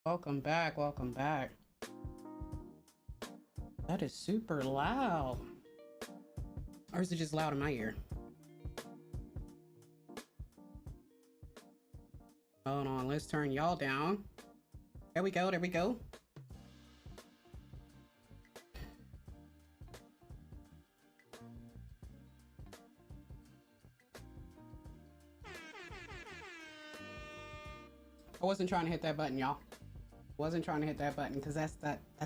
Welcome back, welcome back. That is super loud. Or is it just loud in my ear? Hold on, let's turn y'all down. There we go, there we go. I wasn't trying to hit that button, y'all. Wasn't trying to hit that button because that's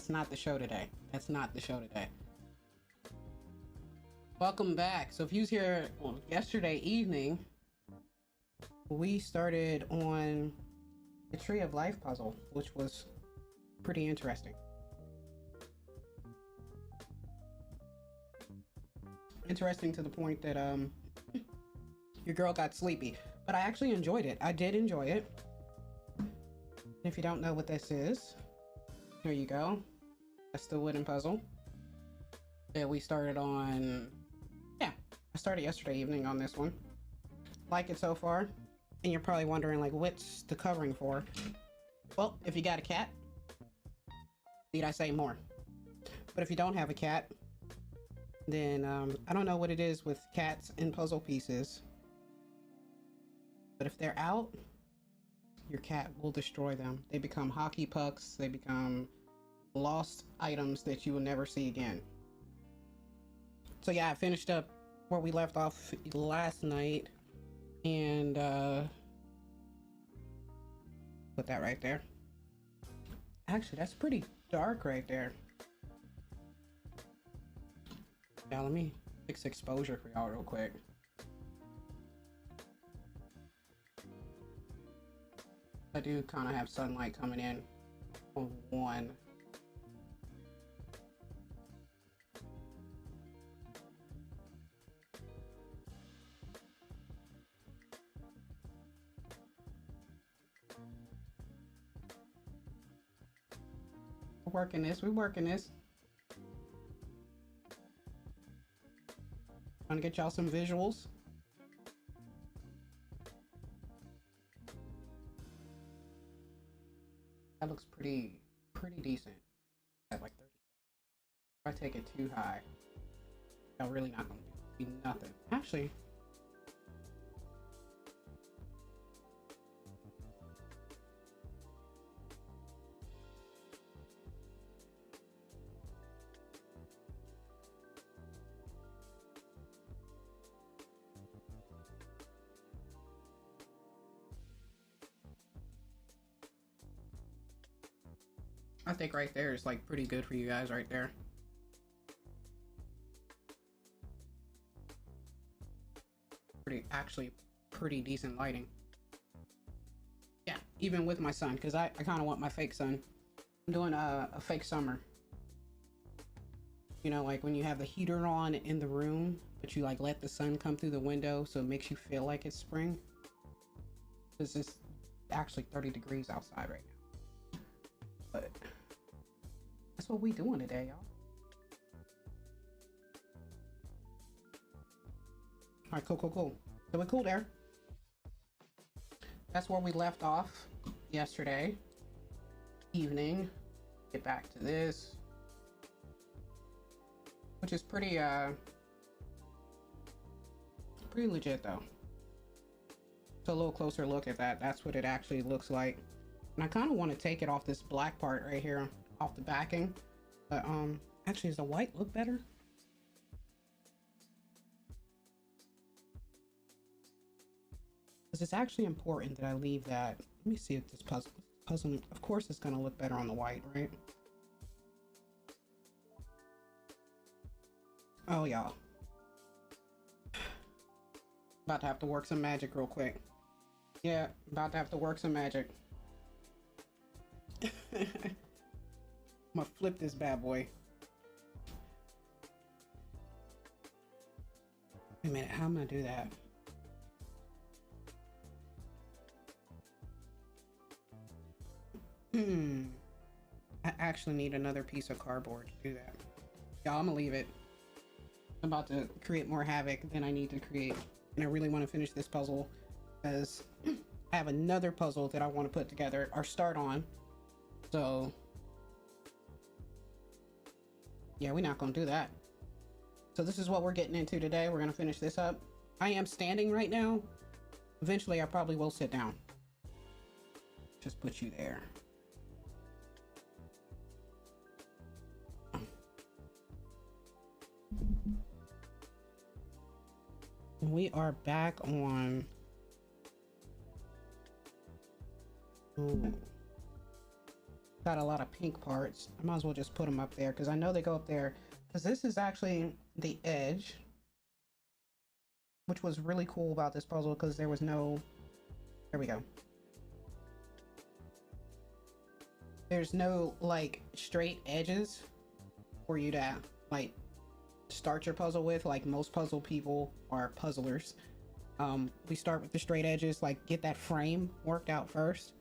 not the show today. That's not the show today. Welcome back. So if you was here yesterday evening, we started on the Tree of Life puzzle, which was pretty interesting. Interesting to the point that your girl got sleepy, but I actually enjoyed it. I did enjoy it. If you don't know what this is, here you go. That's the wooden puzzle that we started on. Yeah, I started yesterday evening on this one. Like it so far. And you're probably wondering, like, what's the covering for? Well, if you got a cat, need I say more? But if you don't have a cat, then I don't know what it is with cats and puzzle pieces. But if they're out, your cat will destroy them. They become hockey pucks. They become lost items that you will never see again. So yeah, I finished up where we left off last night, and put that right there. Actually, that's pretty dark right there. Now let me fix exposure for y'all real quick. I do kind of have sunlight coming in on one. We're working this. We're working this. Trying to get y'all some visuals. That looks pretty decent. At like 30 seconds. If I take it too high, I'm really not gonna be nothing. Actually, I think right there is like pretty good for you guys right there. Actually pretty decent lighting. Yeah, even with my sun, because I kind of want my fake sun. I'm doing a fake summer. You know, like when you have the heater on in the room, but you like let the sun come through the window so it makes you feel like it's spring. This is actually 30 degrees outside right now. But that's what we doing today, y'all. All right, cool. So we're cool there. That's where we left off yesterday evening. Get back to this, which is pretty legit though. So a little closer look at that. That's what it actually looks like. And I kind of want to take it off this black part right here, off the backing. But actually, does the white look better? Because it's actually important that I leave that. Let me see if this puzzle, of course it's gonna look better on the white, right? Oh y'all, about to have to work some magic real quick. Yeah, about to have to work some magic. I'm gonna flip this bad boy. Wait a minute, how am I gonna do that? I actually need another piece of cardboard to do that. Y'all, I'm gonna leave it. I'm about to create more havoc than I need to create. And I really want to finish this puzzle because I have another puzzle that I want to put together or start on. So yeah, we're not gonna do that. So this is what we're getting into today. We're gonna finish this up. I am standing right now. Eventually I probably will sit down. Just put you there. We are back on. Ooh. Got a lot of pink parts. I might as well just put them up there because I know they go up there. Because this is actually the edge, which was really cool about this puzzle because there was no. There we go. There's no like straight edges for you to like start your puzzle with, like most puzzle people are puzzlers. We start with the straight edges, like get that frame worked out first,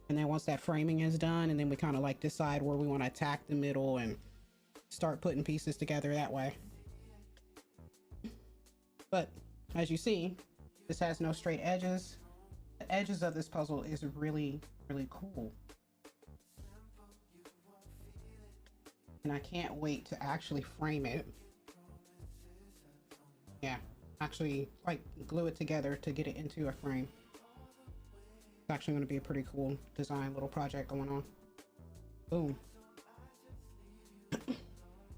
and then once that framing is done, and then we kind of like decide where we want to attack the middle and start putting pieces together that way. But as you see, this has no straight edges. The edges of this puzzle is really cool, and I can't wait to actually frame it. Yeah, actually like glue it together to get it into a frame. It's actually going to be a pretty cool design little project going on. Boom.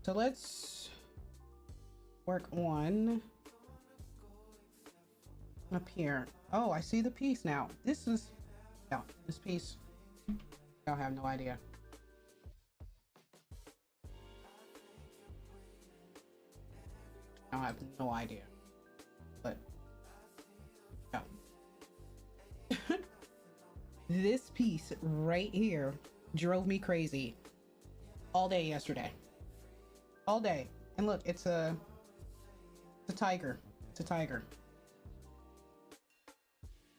So let's work on up here. Oh, I see the piece now. This is, yeah, this piece, I have no idea. I have no idea, but yeah. This piece right here drove me crazy all day yesterday. All day. And look, it's a tiger. It's a tiger.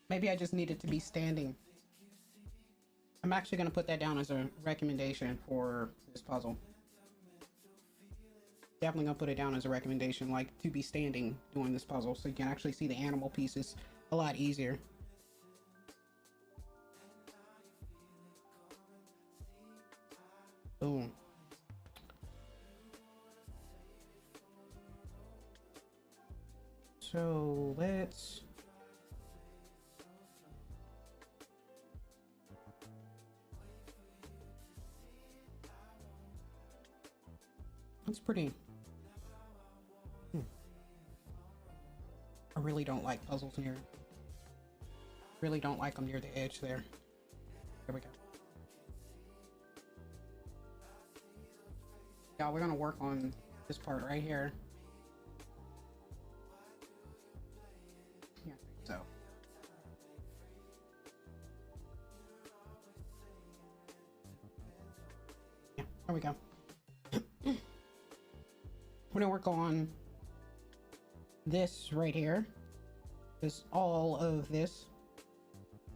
Maybe I just needed to be standing. I'm actually going to put that down as a recommendation for this puzzle. Definitely gonna put it down as a recommendation, like to be standing doing this puzzle so you can actually see the animal pieces a lot easier. Boom. So let's it's pretty. I really don't like puzzles near. Really don't like them near the edge there. There we go. Yeah, we're gonna work on this part right here. Yeah, I think so. Yeah, there we go. We're gonna work on this right here. This, all of this.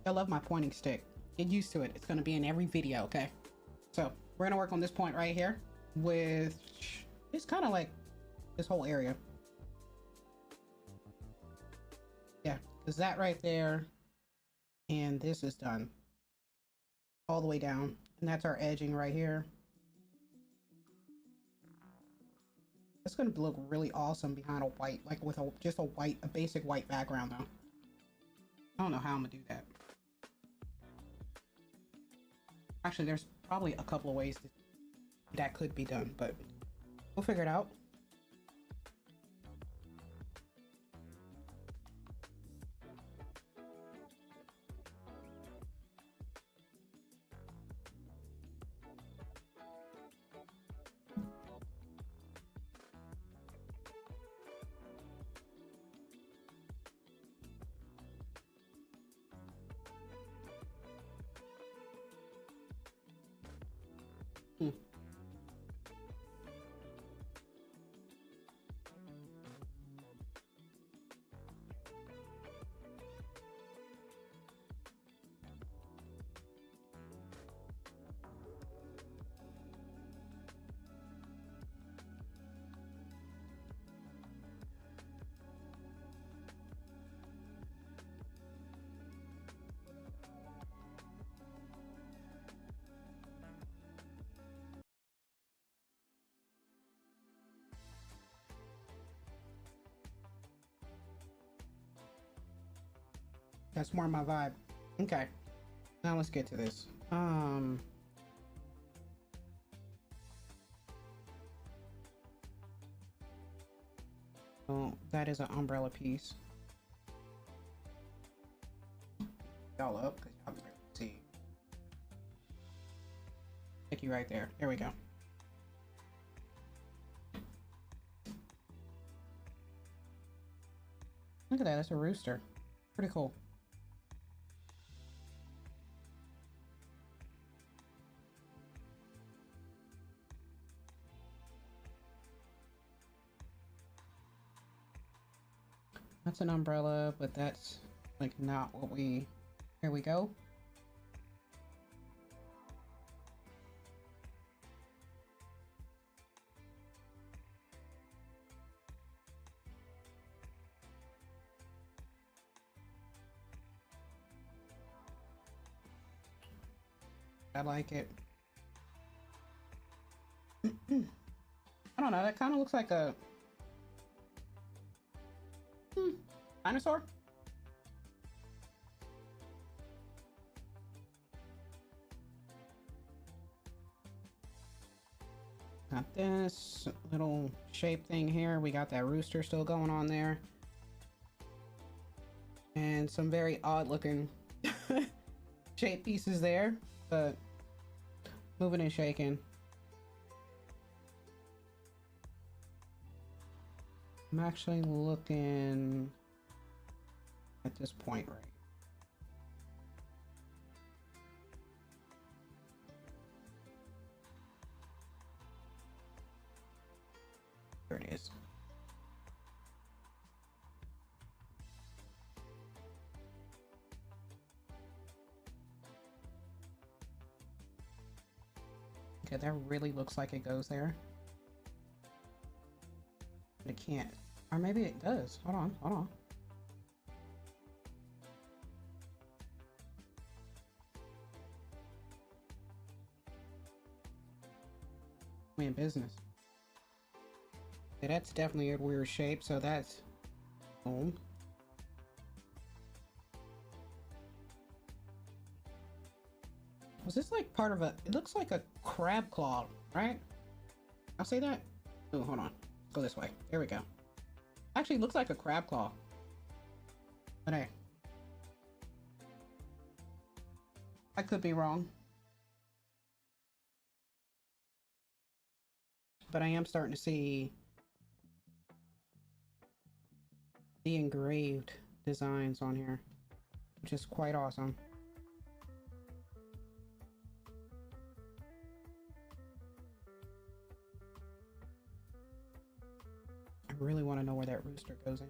I love my pointing stick. Get used to it. It's gonna be in every video, okay? So we're gonna work on this point right here, with it's kind of like this whole area. Yeah, because that right there, and this is done all the way down, and that's our edging right here. It's gonna look really awesome behind a white, like with a just a basic white background though. I don't know how I'm gonna do that. Actually, there's probably a couple of ways that could be done, but we'll figure it out. That's more my vibe. Okay, now let's get to this. Oh, that is an umbrella piece. Y'all up because y'all can see. Take you right there. There we go. Look at that. That's a rooster. Pretty cool. That's an umbrella, but that's like not what we... Here we go. I like it. I don't know, that kind of looks like a dinosaur. Got this little shape thing here. We got that rooster still going on there. And some very odd looking shape pieces there, but moving and shaking. I'm actually looking at this point right. There it is. Okay, that really looks like it goes there. But it can't. Or maybe it does. Hold on, hold on. We in business. Yeah, that's definitely a weird shape, so that's boom. Was this like part of a... It looks like a crab claw, right? I'll say that. Oh, hold on. Go this way. There we go. Actually, looks like a crab claw. But hey. I could be wrong. But I am starting to see the engraved designs on here, which is quite awesome. I really want to know where that rooster goes in.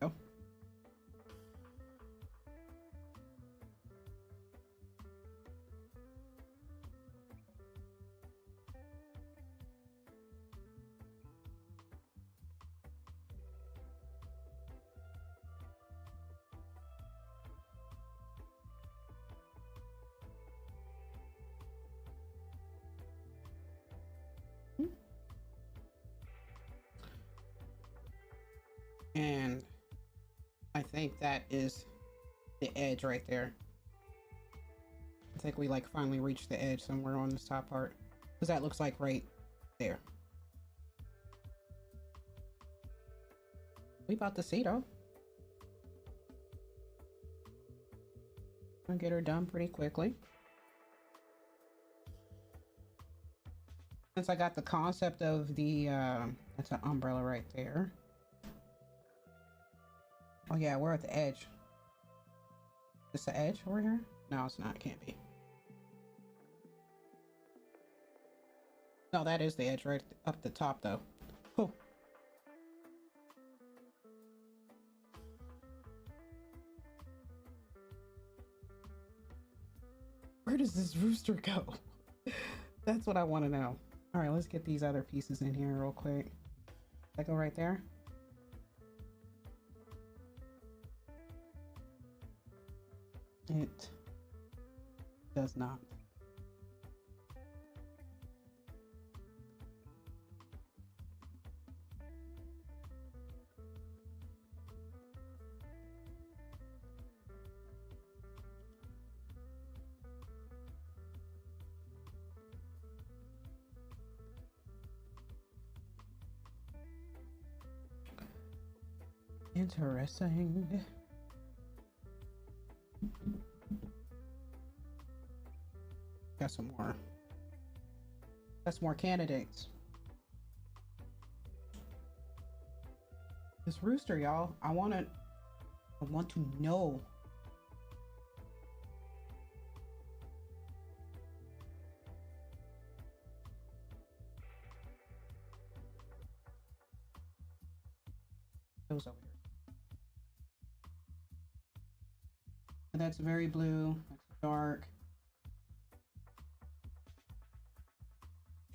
Oh. And I think that is the edge right there. I think we like finally reached the edge somewhere on this top part, because that looks like right there. We about to see though. I'll get her done pretty quickly. Since I got the concept of the that's an umbrella right there. Oh yeah, we're at the edge. Is this the edge over here? No, it's not. It can't be. No, that is the edge right up the top though. Oh. Where does this rooster go? That's what I want to know. All right, let's get these other pieces in here real quick. That go right there. It does not. Interesting. Got some more. Got some more candidates. This rooster, y'all. I want to know. Those over here. And that's very blue. That's dark.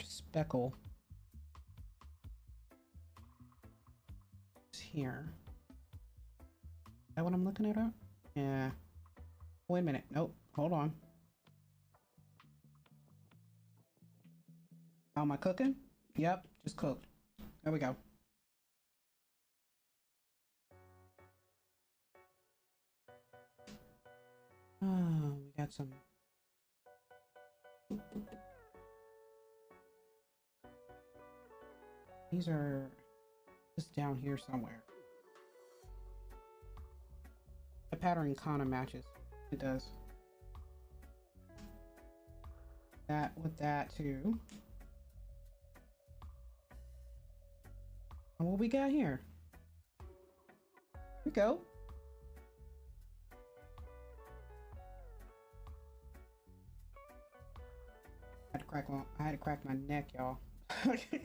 Speckle. It's here. Is that what I'm looking at? Yeah. Wait a minute. Nope. Hold on. How am I cooking? Yep. Just cooked. There we go. Oh, we got some. These are just down here somewhere. The pattern kind of matches. It does. That with that too. And what we got here? Here we go. I had to crack my neck, y'all. Here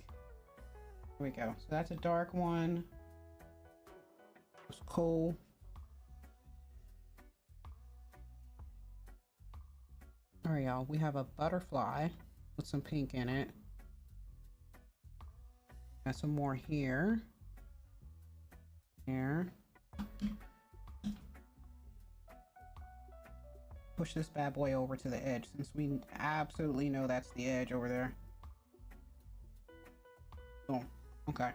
we go. So that's a dark one. It's cool. All right, y'all. We have a butterfly with some pink in it. Got some more here. Here. Push this bad boy over to the edge since we absolutely know that's the edge over there. Oh, okay.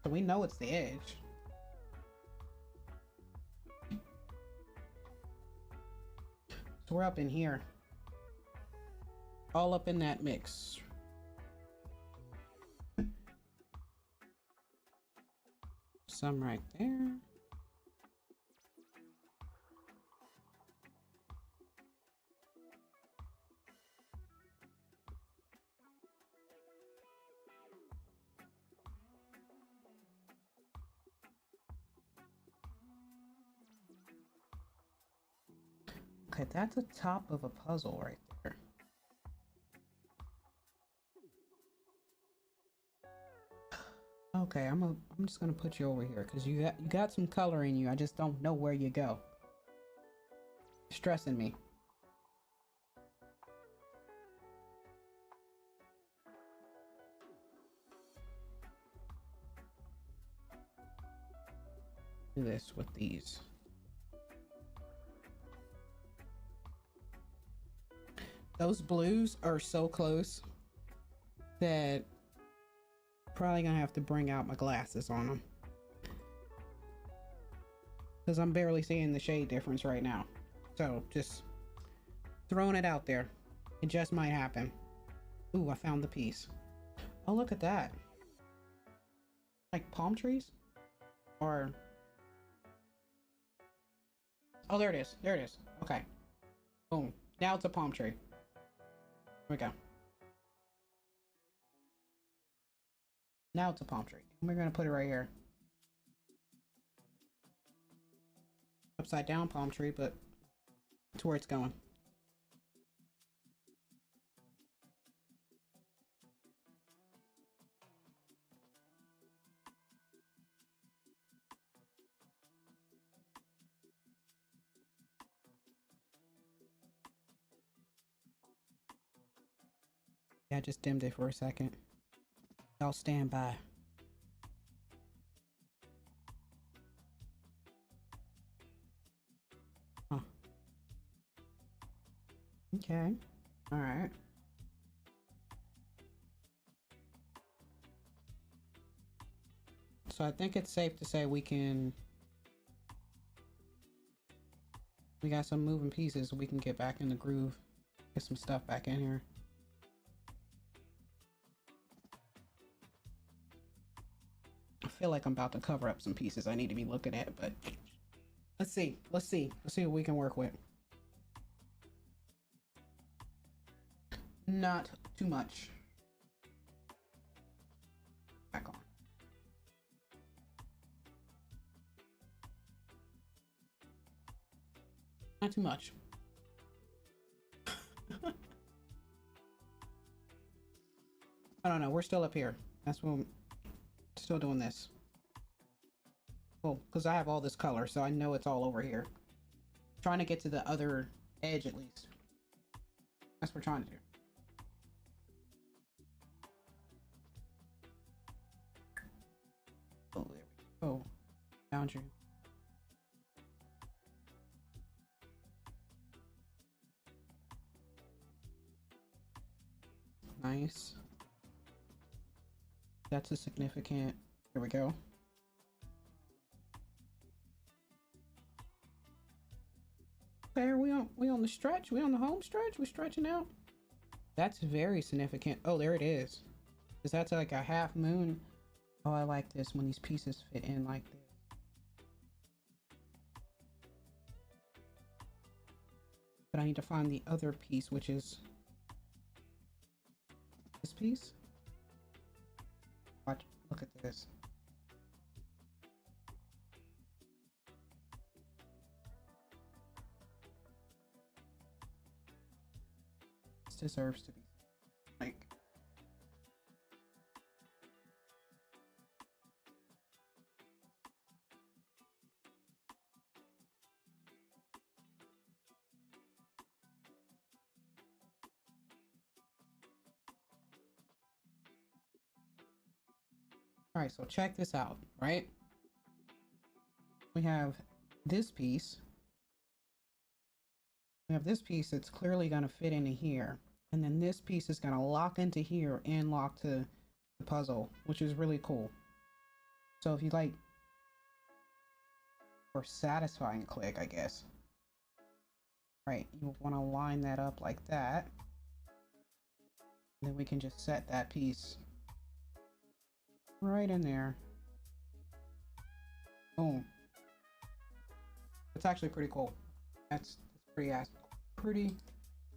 So we know it's the edge. So we're up in here. All up in that mix. Some right there. Okay, that's the top of a puzzle right there. Okay, I'm just gonna put you over here because you got some color in you. I just don't know where you go. Stressing me. Do this with these. Those blues are so close that probably gonna have to bring out my glasses on them because I'm barely seeing the shade difference right now. So just throwing it out there. It just might happen. Ooh, I found the piece. Oh, look at that. Like palm trees? Or... oh, there it is. There it is. Okay. Boom. Now it's a palm tree. Here we go. Now it's a palm tree. And we're going to put it right here. Upside down palm tree, but it's where it's going. Yeah, I just dimmed it for a second. Y'all stand by. Huh. Okay. All right. So I think it's safe to say we got some moving pieces. We can get back in the groove. Get some stuff back in here. feel like I'm about to cover up some pieces I need to be looking at, but let's see. Let's see what we can work with. Not too much. Back on. Not too much. I don't know. We're still up here. That's what I'm still doing this. Well, because I have all this color, so I know it's all over here. Trying to get to the other edge at least. That's what we're trying to do. Oh, there we go. Found you. Nice. That's a significant. Here we go. Okay, are we on the stretch? We on the home stretch? We stretching out? That's very significant. Oh, there it is. Because that's like a half moon. Oh, I like this when these pieces fit in like this. But I need to find the other piece, which is this piece. Watch, look at this. This deserves to be like. All right, so check this out, right? We have this piece. We have this piece that's clearly going to fit into here. And then this piece is going to lock into here and lock to the puzzle, which is really cool. So if you like, or satisfying click, I guess. Right, you want to line that up like that. And then we can just set that piece right in there. Boom. It's actually pretty cool. That's pretty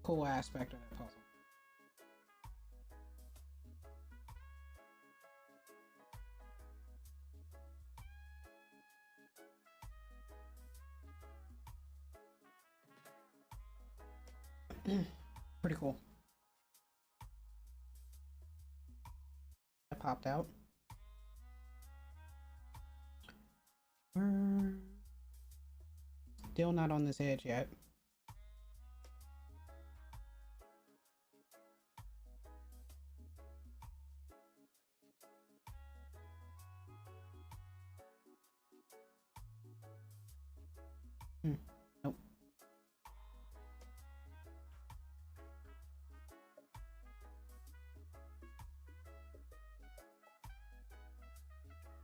cool aspect of that puzzle. Pretty cool. That popped out. We're still not on this edge yet. Nope.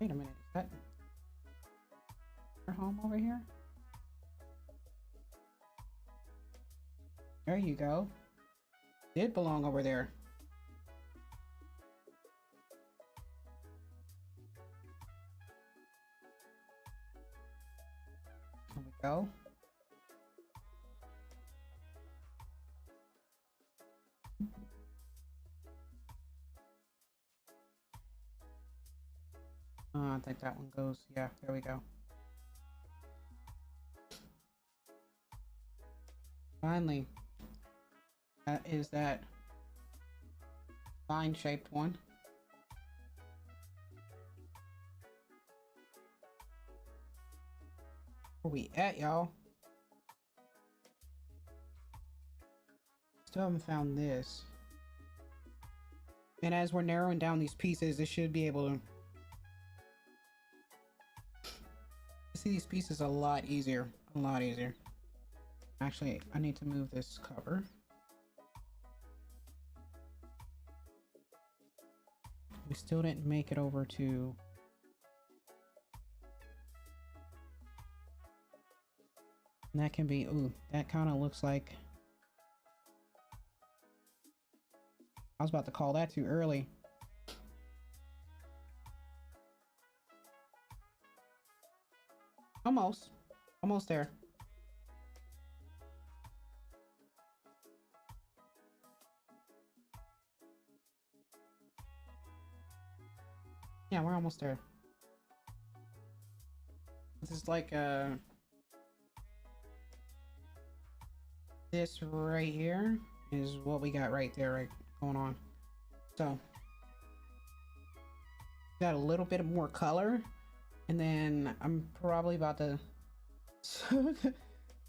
Wait a minute, is that our home over here? There you go. Did belong over there. There we go. I think that one goes. Yeah, there we go. Finally, that is that vine-shaped one. Where we at, y'all? Still haven't found this. And as we're narrowing down these pieces, it should be able to see these pieces a lot easier. A lot easier. Actually, I need to move this cover. We still didn't make it over to... And that can be... Ooh, that kind of looks like... I was about to call that too early. Almost. Almost there. Yeah, we're almost there. This is like this right here is what we got right there, right going on. So got a little bit more color, and then I'm probably about to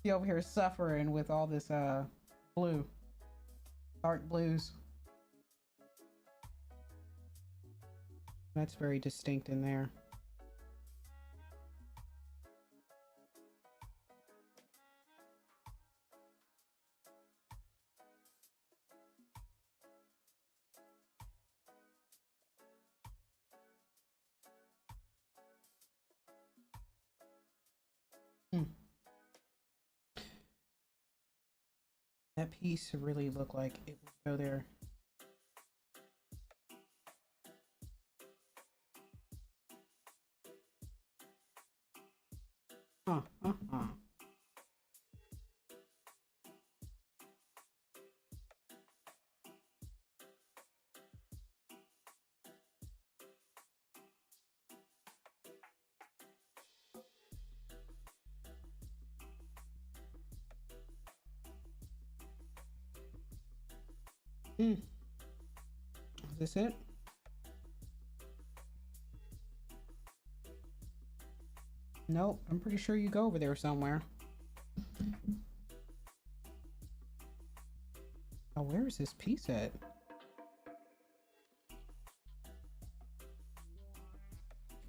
be over here suffering with all this blue, dark blues. That's very distinct in there. That piece really looked like it would go there. Huh. Is this it? Nope, I'm pretty sure you go over there somewhere. Oh, where is this piece at?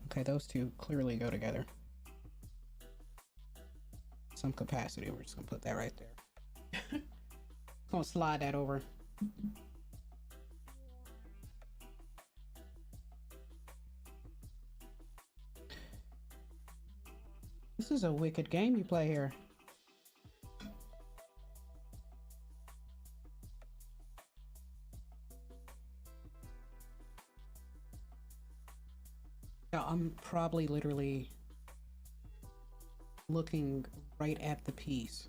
Okay, those two clearly go together. Some capacity, we're just gonna put that right there. Gonna slide that over. This is a wicked game you play here. Yeah, I'm probably literally looking right at the piece.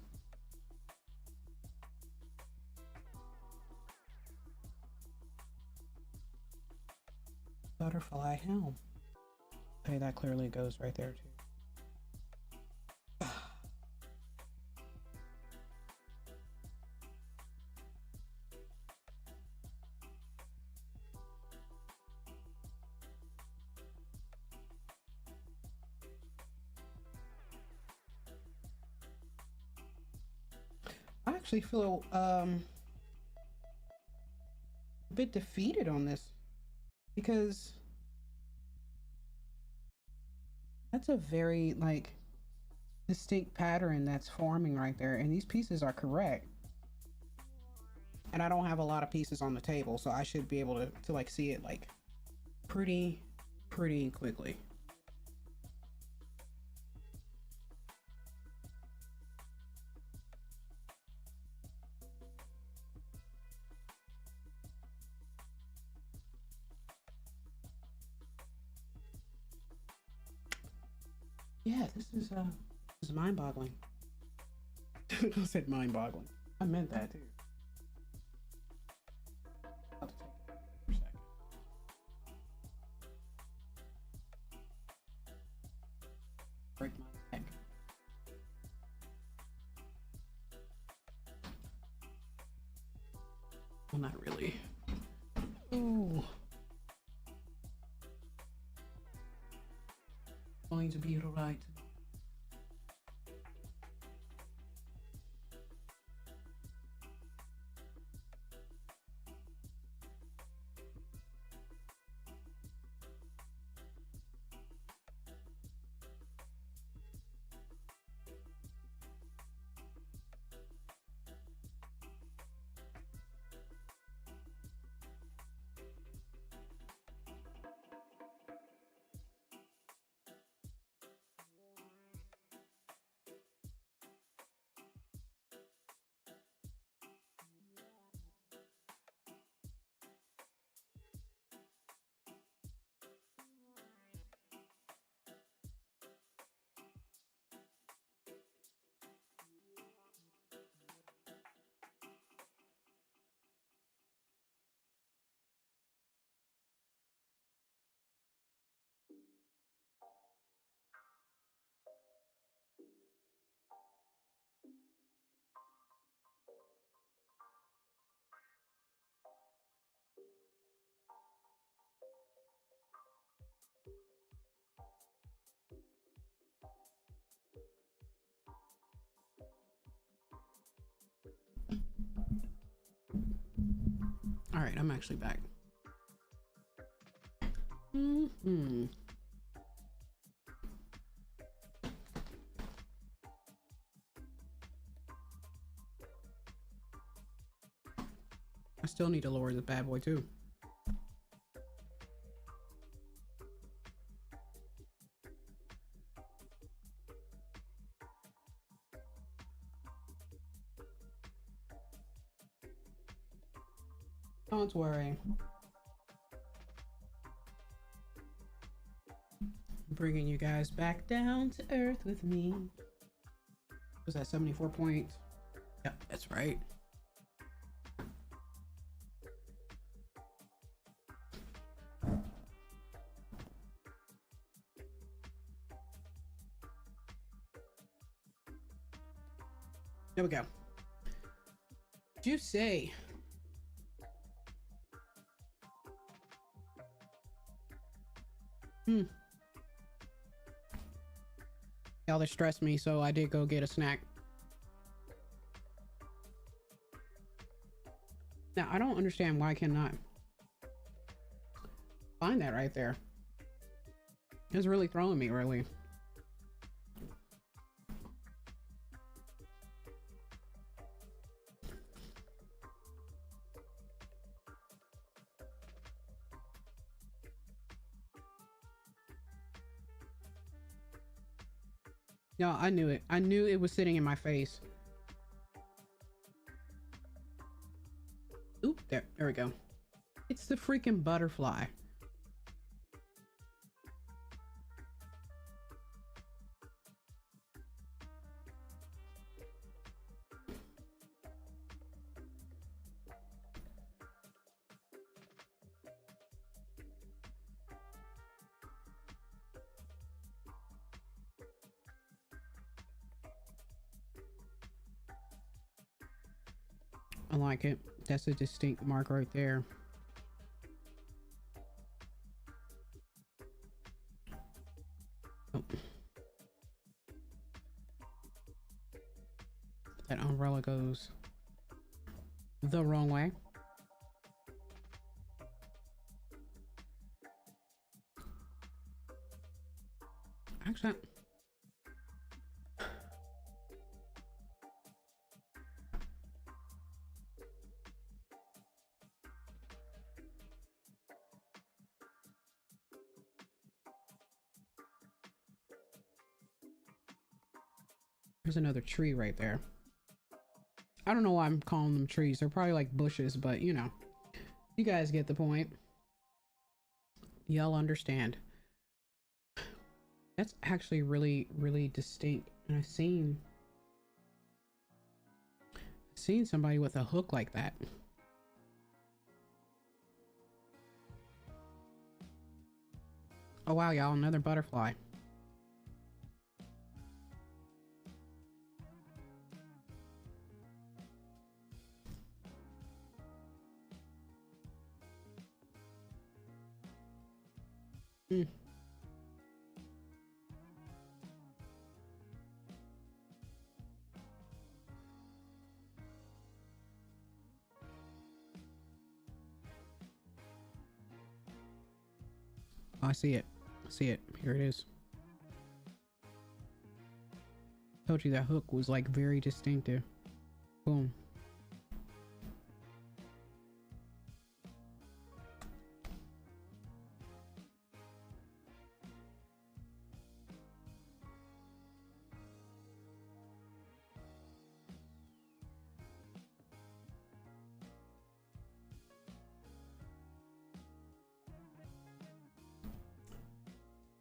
Butterfly helm. Okay, that clearly goes right there too. I actually feel a bit defeated on this because that's a very like distinct pattern that's forming right there, and these pieces are correct. And I don't have a lot of pieces on the table, so I should be able to like see it like pretty quickly. Yeah, this is mind-boggling. I said mind-boggling. I meant that too. I'll have to take it for a second. Break my neck. Well, not really. Ooh. Going to be alright. right, I'm actually back. I still need to lower the bad boy too. Don't worry. Bringing you guys back down to earth with me. Was that 74 points? Yep, that's right. There we go. What'd you say? Y'all, that stressed me, so I did go get a snack. Now, I don't understand why I cannot find that right there. It's really throwing me, really. No, I knew it. I knew it was sitting in my face. Oop, there we go. It's the freaking butterfly. I like it. That's a distinct mark right there. Oh. That umbrella goes the wrong way. Actually, there's another tree right there. I don't know why I'm calling them trees. They're probably like bushes, but you know, you guys get the point. Y'all understand. That's actually really, really distinct. And I've seen somebody with a hook like that. Oh wow, y'all, another butterfly. Oh, I see it. I see it. Here it is. Told you that hook was like very distinctive. Boom.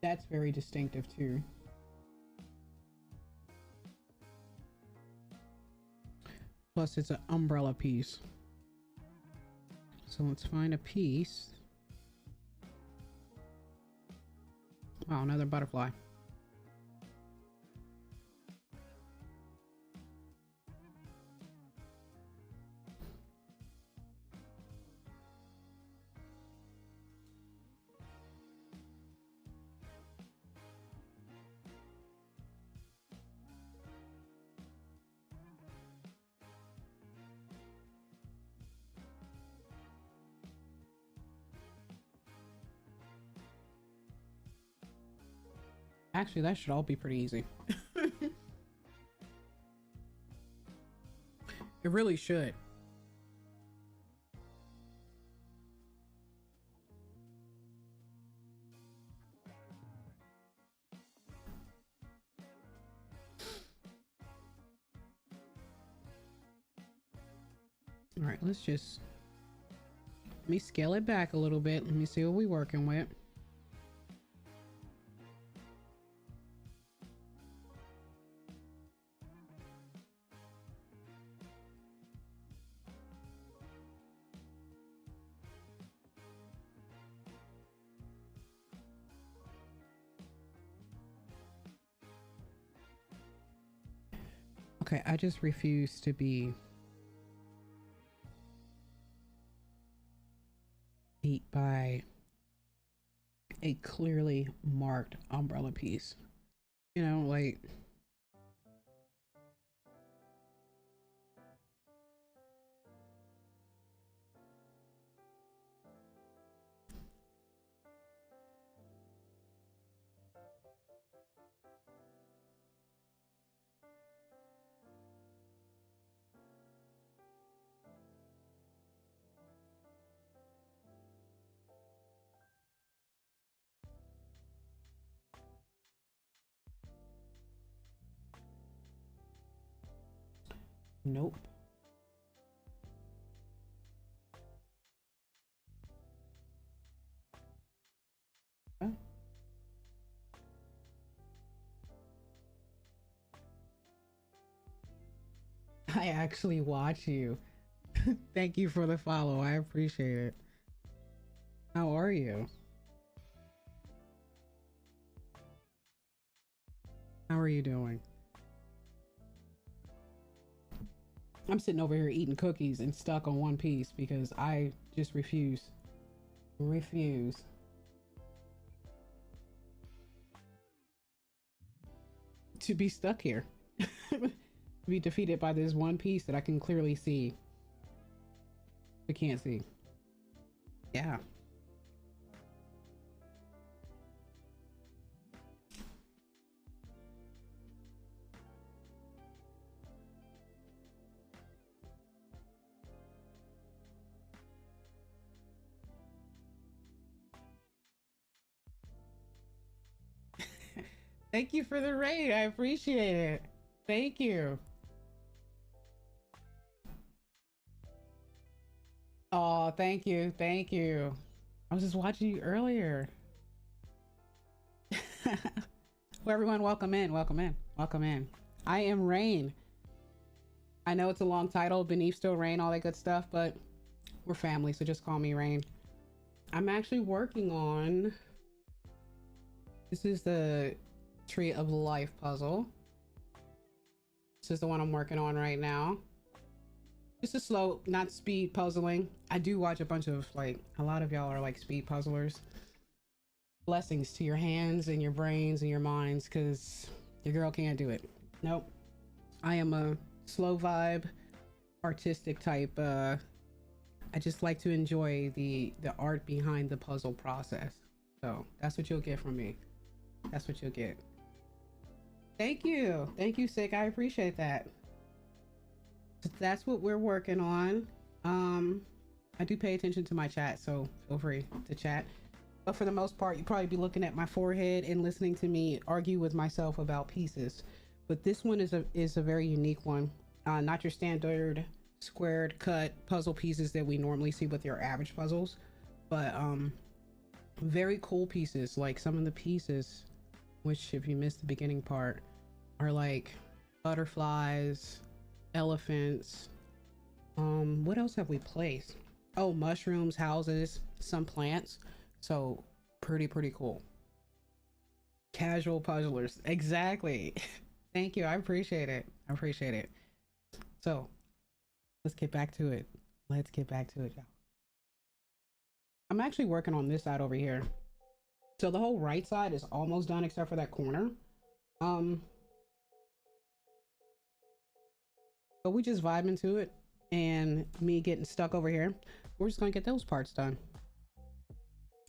That's very distinctive too. Plus it's an umbrella piece. So let's find a piece. Wow, another butterfly. Actually, that should all be pretty easy. It really should. All right, let me scale it back a little bit. Let me see what we're working with. Okay, I just refuse to be beat by a clearly marked umbrella piece. You know, like, nope. Huh? I actually watch you. Thank you for the follow. I appreciate it. How are you? How are you doing? I'm sitting over here eating cookies and stuck on one piece because I just refuse to be stuck here. To be defeated by this one piece that I can clearly see. I can't see. Yeah. Thank you for the raid. I appreciate it. Thank you. Oh, thank you. Thank you. I was just watching you earlier. Well, everyone, welcome in. Welcome in. Welcome in. I am Rain. I know it's a long title, BeneathSteelRain, all that good stuff, but we're family, so just call me Rain. I'm actually working on... This is the Tree of Life puzzle. This is the one I'm working on right now. Just a slow, not speed puzzling. I do watch a bunch of, like, a lot of y'all are like speed puzzlers. Blessings to your hands and your brains and your minds, because your girl can't do it. Nope. I am a slow vibe, artistic type. I just like to enjoy the art behind the puzzle process. So that's what you'll get from me. That's what you'll get. Thank you. Thank you, Sick. I appreciate that. So that's what we're working on. I do pay attention to my chat, so feel free to chat. But for the most part, you probably be looking at my forehead and listening to me argue with myself about pieces. But this one is a very unique one. Not your standard squared cut puzzle pieces that we normally see with your average puzzles, but very cool pieces. Like some of the pieces, which if you missed the beginning part, are like butterflies, elephants. What else have we placed? Oh, mushrooms, houses, some plants. So pretty cool. Casual puzzlers. Exactly. Thank you. I appreciate it. I appreciate it. So let's get back to it. Let's get back to it, y'all. I'm actually working on this side over here. So the whole right side is almost done except for that corner. But we just vibing to it, and me getting stuck over here. We're just gonna get those parts done.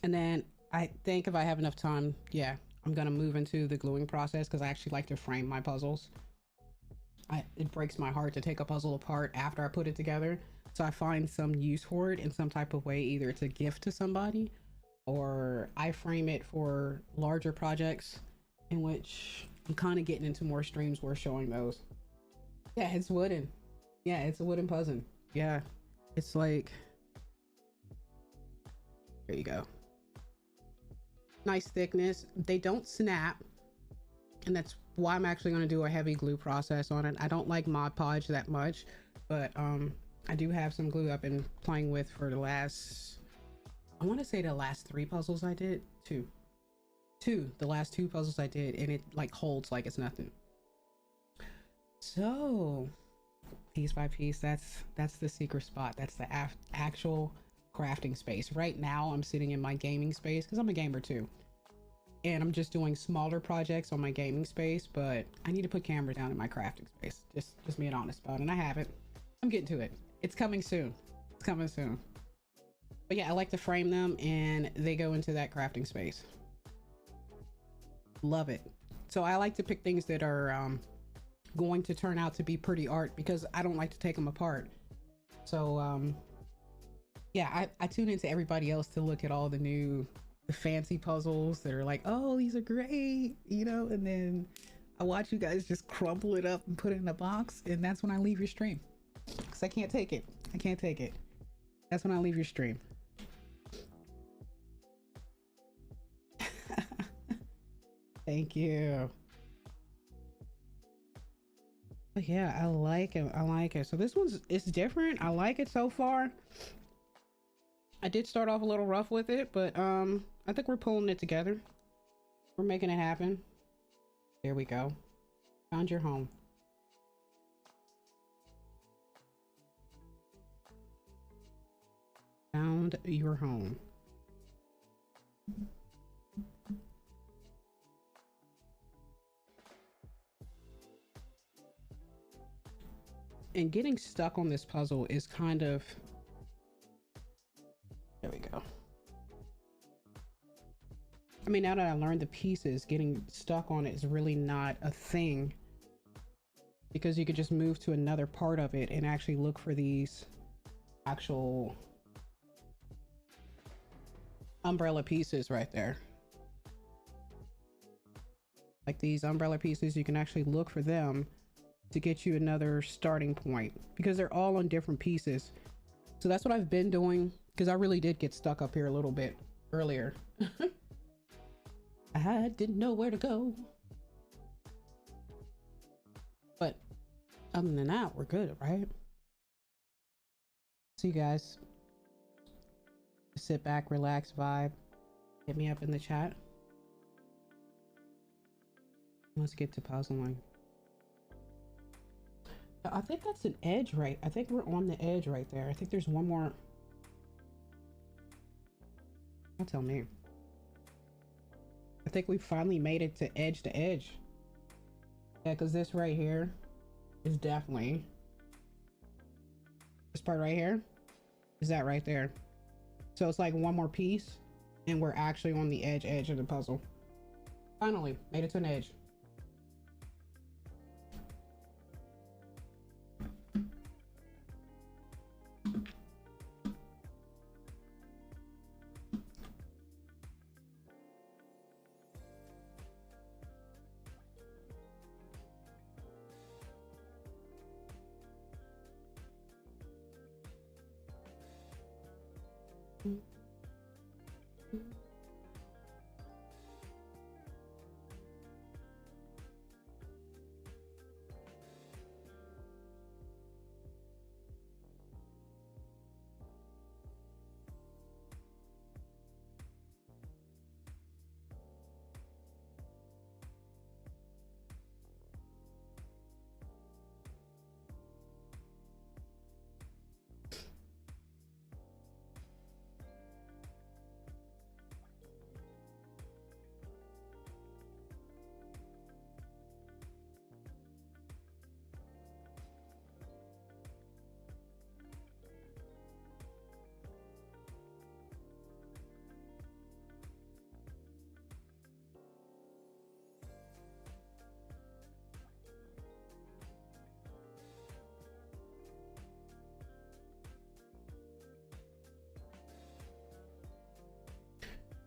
And then I think if I have enough time, yeah, I'm gonna move into the gluing process because I actually like to frame my puzzles. It breaks my heart to take a puzzle apart after I put it together. So I find some use for it in some type of way, either it's a gift to somebody or I frame it for larger projects, in which I'm kind of getting into more streams where showing those. Yeah, it's wooden. Yeah, it's a wooden puzzle. Yeah, it's like, there you go. Nice thickness. They don't snap, and that's why I'm actually going to do a heavy glue process on it. I don't like Mod Podge that much, but I do have some glue I've been playing with for the last, I want to say the last 3 puzzles I did. The last 2 puzzles I did, and it like holds like it's nothing. So piece by piece, that's the secret spot. That's the actual crafting space. Right now I'm sitting in my gaming space because I'm a gamer too, and I'm just doing smaller projects on my gaming space, but I need to put camera down in my crafting space. Just being honest about it, and I haven't. I'm getting to it. It's coming soon. It's coming soon. But yeah, I like to frame them and they go into that crafting space. Love it. So I like to pick things that are going to turn out to be pretty art because I don't like to take them apart. So yeah, I tune into everybody else to look at all the fancy puzzles that are like, oh, these are great, you know, and then I watch you guys just crumple it up and put it in a box, and that's when I leave your stream because I can't take it. I can't take it. That's when I leave your stream. Thank you. But yeah, I like it. I like it. So this it's different. I like it so far. I did start off a little rough with it, but I think we're pulling it together. We're making it happen. There we go. Found your home. Found your home. And getting stuck on this puzzle is kind of, there we go. I mean, now that I learned the pieces, getting stuck on it is really not a thing, because you could just move to another part of it and actually look for these actual umbrella pieces right there. Like these umbrella pieces, you can actually look for them to get you another starting point, because they're all on different pieces. So that's what I've been doing, because I really did get stuck up here a little bit earlier. I didn't know where to go. But other than that, we're good, right? So you guys sit back, relax, vibe. Hit me up in the chat. Let's get to puzzling. I think that's an edge, right? I think we're on the edge right there. I think there's one more. Don't tell me. I think we finally made it to edge. Yeah, because this right here is definitely, this part right here is that right there. So it's like one more piece and we're actually on the edge of the puzzle. Finally made it to an edge.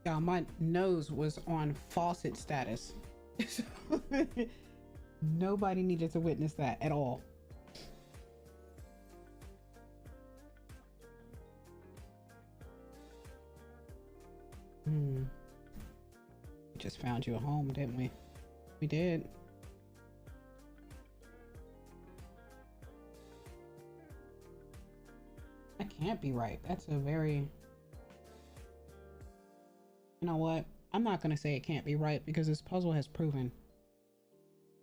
Yeah, my nose was on faucet status. Nobody needed to witness that at all. We just found you a home, didn't we? We did. That can't be right. That's a very... You know what? I'm not gonna say it can't be right because this puzzle has proven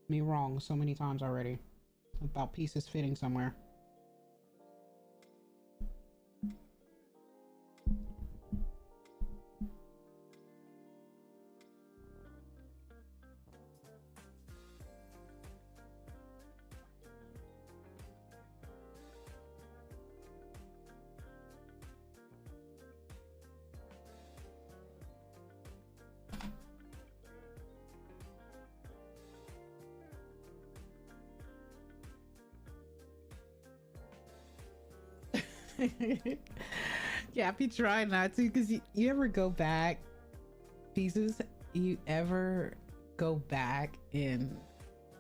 me wrong so many times already about pieces fitting somewhere. Yeah, I be trying not to, because you ever go back pieces, you ever go back and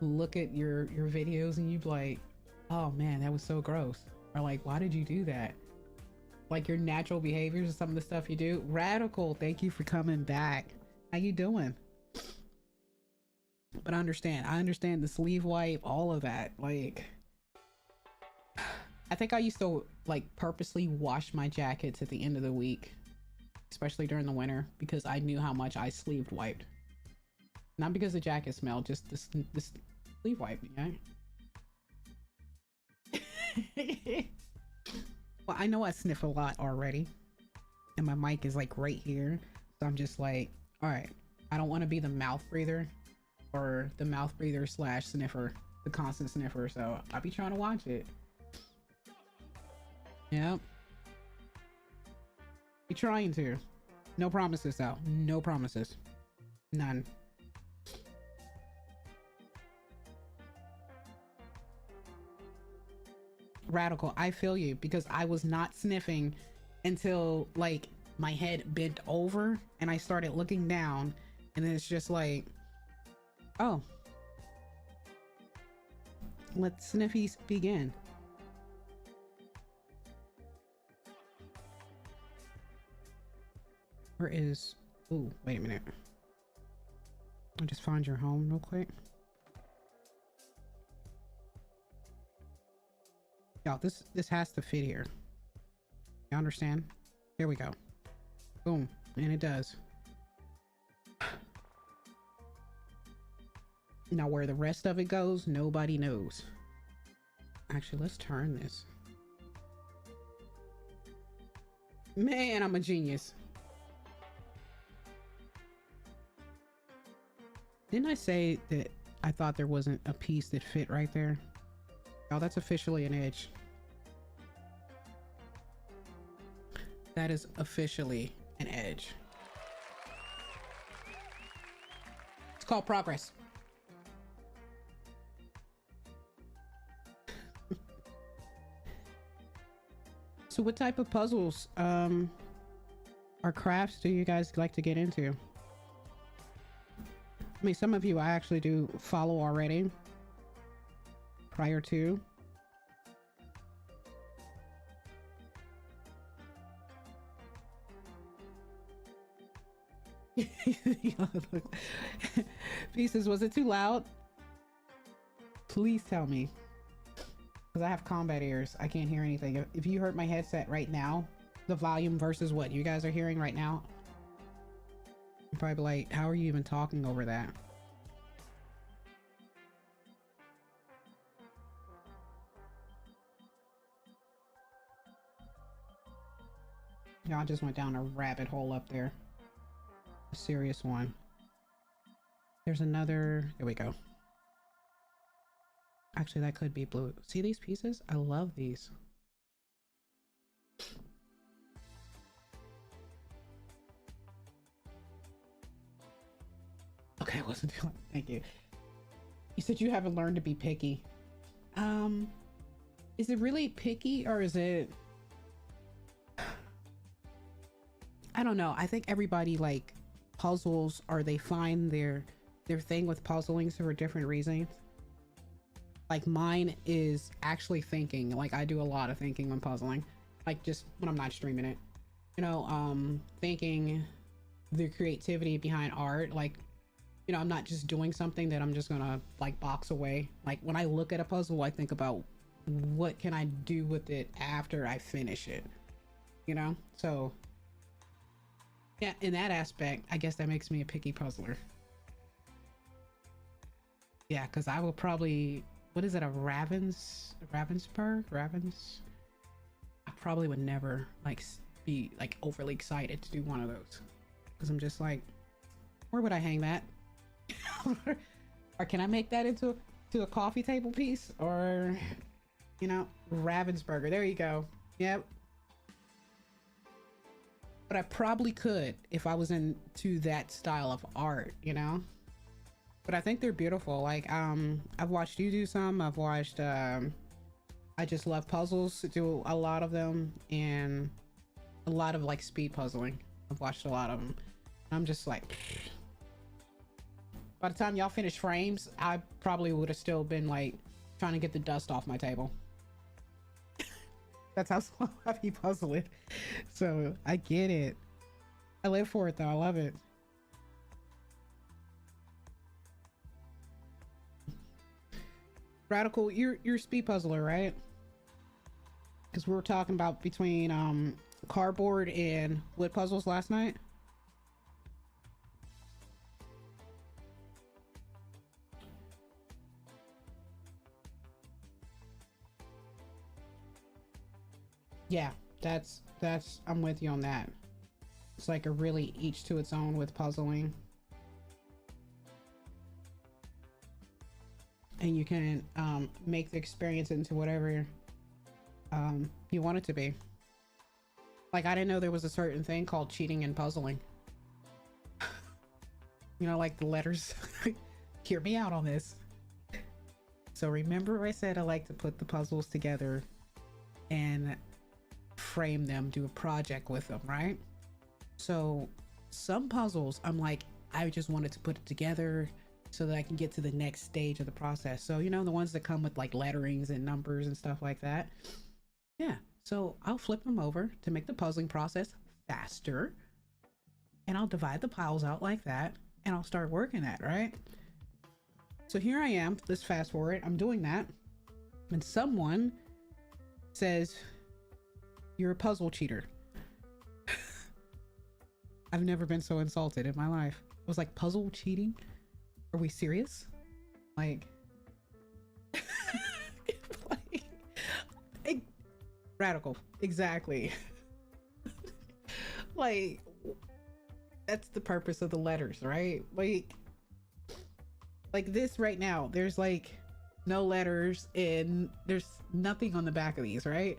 look at your videos and you be like, oh man, that was so gross, or like, why did you do that? Like your natural behaviors and some of the stuff you do. Radical, thank you for coming back. How you doing? But I understand the sleeve wipe, all of that. Like, I think I used to like purposely wash my jackets at the end of the week, especially during the winter, because I knew how much I sleeved wiped. Not because the jacket smelled, just this sleeve wipe, yeah. Well, I know I sniff a lot already, and my mic is like right here, so I'm just like, all right, I don't want to be the mouth breather, or the mouth breather slash sniffer, the constant sniffer, so I'll be trying to watch it. Yep. Be trying to. No promises though. No promises. None. Radical, I feel you, because I was not sniffing until like my head bent over and I started looking down, and then it's just like, oh, let sniffies begin. Where is... Ooh, wait a minute. I'll just find your home real quick. Y'all, this has to fit here. You understand? Here we go. Boom. And it does. Now where the rest of it goes, nobody knows. Actually, let's turn this. Man, I'm a genius. Didn't I say that I thought there wasn't a piece that fit right there? Oh, that's officially an edge. That is officially an edge. It's called progress. So what type of puzzles or crafts do you guys like to get into? I mean, some of you I actually do follow already prior to. Pieces, was it too loud? Please tell me, because I have combat ears. I can't hear anything. If you heard my headset right now, the volume versus what you guys are hearing right now, you're probably like, how are you even talking over that? Y'all just went down a rabbit hole up there. A serious one. There's another. There we go. Actually, that could be blue. See these pieces? I love these. Okay, I wasn't doing. Thank you. You said you haven't learned to be picky. Is it really picky, or is it... I don't know. I think everybody like puzzles, or they find their thing with puzzling for different reasons. Like mine is actually thinking. Like I do a lot of thinking when puzzling. Like just when I'm not streaming it. You know, thinking the creativity behind art. Like, you know, I'm not just doing something that I'm just gonna like box away. Like when I look at a puzzle, I think about what can I do with it after I finish it. You know? So yeah, in that aspect, I guess that makes me a picky puzzler. Yeah, because I will probably, what is it, a Ravens? I probably would never like be like overly excited to do one of those, because I'm just like, where would I hang that? Or can I make that into a coffee table piece? Or, you know, Ravensburger. There you go. Yep. But I probably could if I was into that style of art, you know? But I think they're beautiful. Like, I've watched you do some. I've watched, I just love puzzles, do a lot of them, and a lot of like speed puzzling. I've watched a lot of them. I'm just like, by the time y'all finish frames, I probably would have still been like trying to get the dust off my table. That's how slow I be puzzling. So I get it. I live for it though. I love it. Radical, you're a speed puzzler, right? Because we were talking about between cardboard and wood puzzles last night. Yeah, that's I'm with you on that. It's like a really each to its own with puzzling. And you can make the experience into whatever you want it to be. Like, I didn't know there was a certain thing called cheating and puzzling. You know, like the letters. Hear me out on this. So remember I said I like to put the puzzles together and frame them, do a project with them, right? So some puzzles I'm like, I just wanted to put it together so that I can get to the next stage of the process. So, you know, the ones that come with like letterings and numbers and stuff like that. Yeah. So I'll flip them over to make the puzzling process faster. And I'll divide the piles out like that. And I'll start working at, right? So here I am, let's fast forward. I'm doing that. And someone says, you're a puzzle cheater. I've never been so insulted in my life. I was like, puzzle cheating? Are we serious? Like, like radical. Exactly. Like, that's the purpose of the letters, right? Like this right now, there's like no letters and there's nothing on the back of these, right?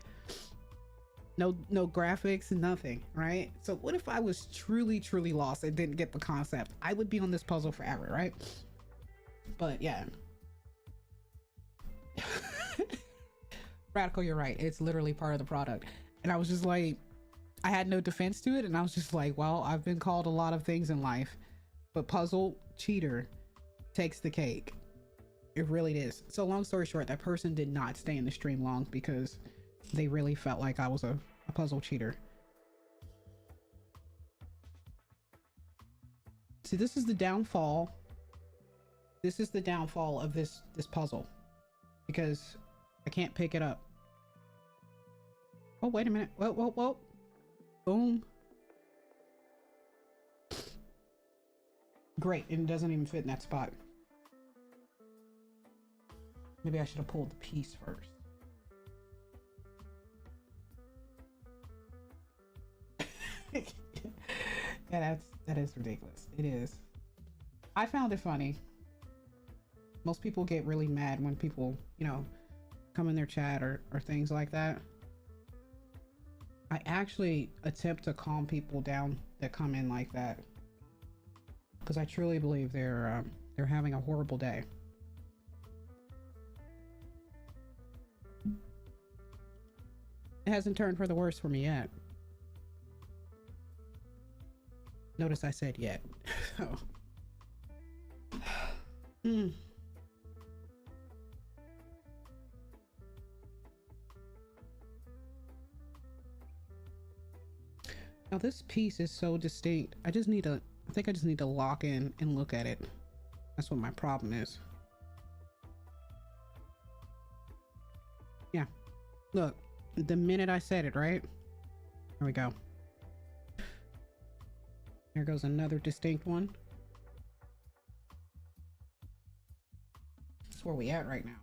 No graphics, nothing, right? So what if I was truly lost and didn't get the concept? I would be on this puzzle forever, right? But yeah. Radical, you're right. It's literally part of the product. And I was just like, I had no defense to it. And I was just like, well, I've been called a lot of things in life, but puzzle cheater takes the cake. It really is. So long story short, that person did not stay in the stream long because they really felt like I was a puzzle cheater. See, this is the downfall. This is the downfall of this puzzle, because I can't pick it up. Oh, wait a minute. Whoa. Boom. Great, and it doesn't even fit in that spot. Maybe I should have pulled the piece first. Yeah, that is ridiculous. It is. I found it funny. Most people get really mad when people, you know, come in their chat or things like that. I actually attempt to calm people down that come in like that, because I truly believe they're having a horrible day. It hasn't turned for the worse for me yet. Notice I said yet. Oh. Hmm. Now this piece is so distinct. I think I just need to lock in and look at it. That's what my problem is. Yeah. Look, the minute I said it, right? There we go. There goes another distinct one. That's where we at right now.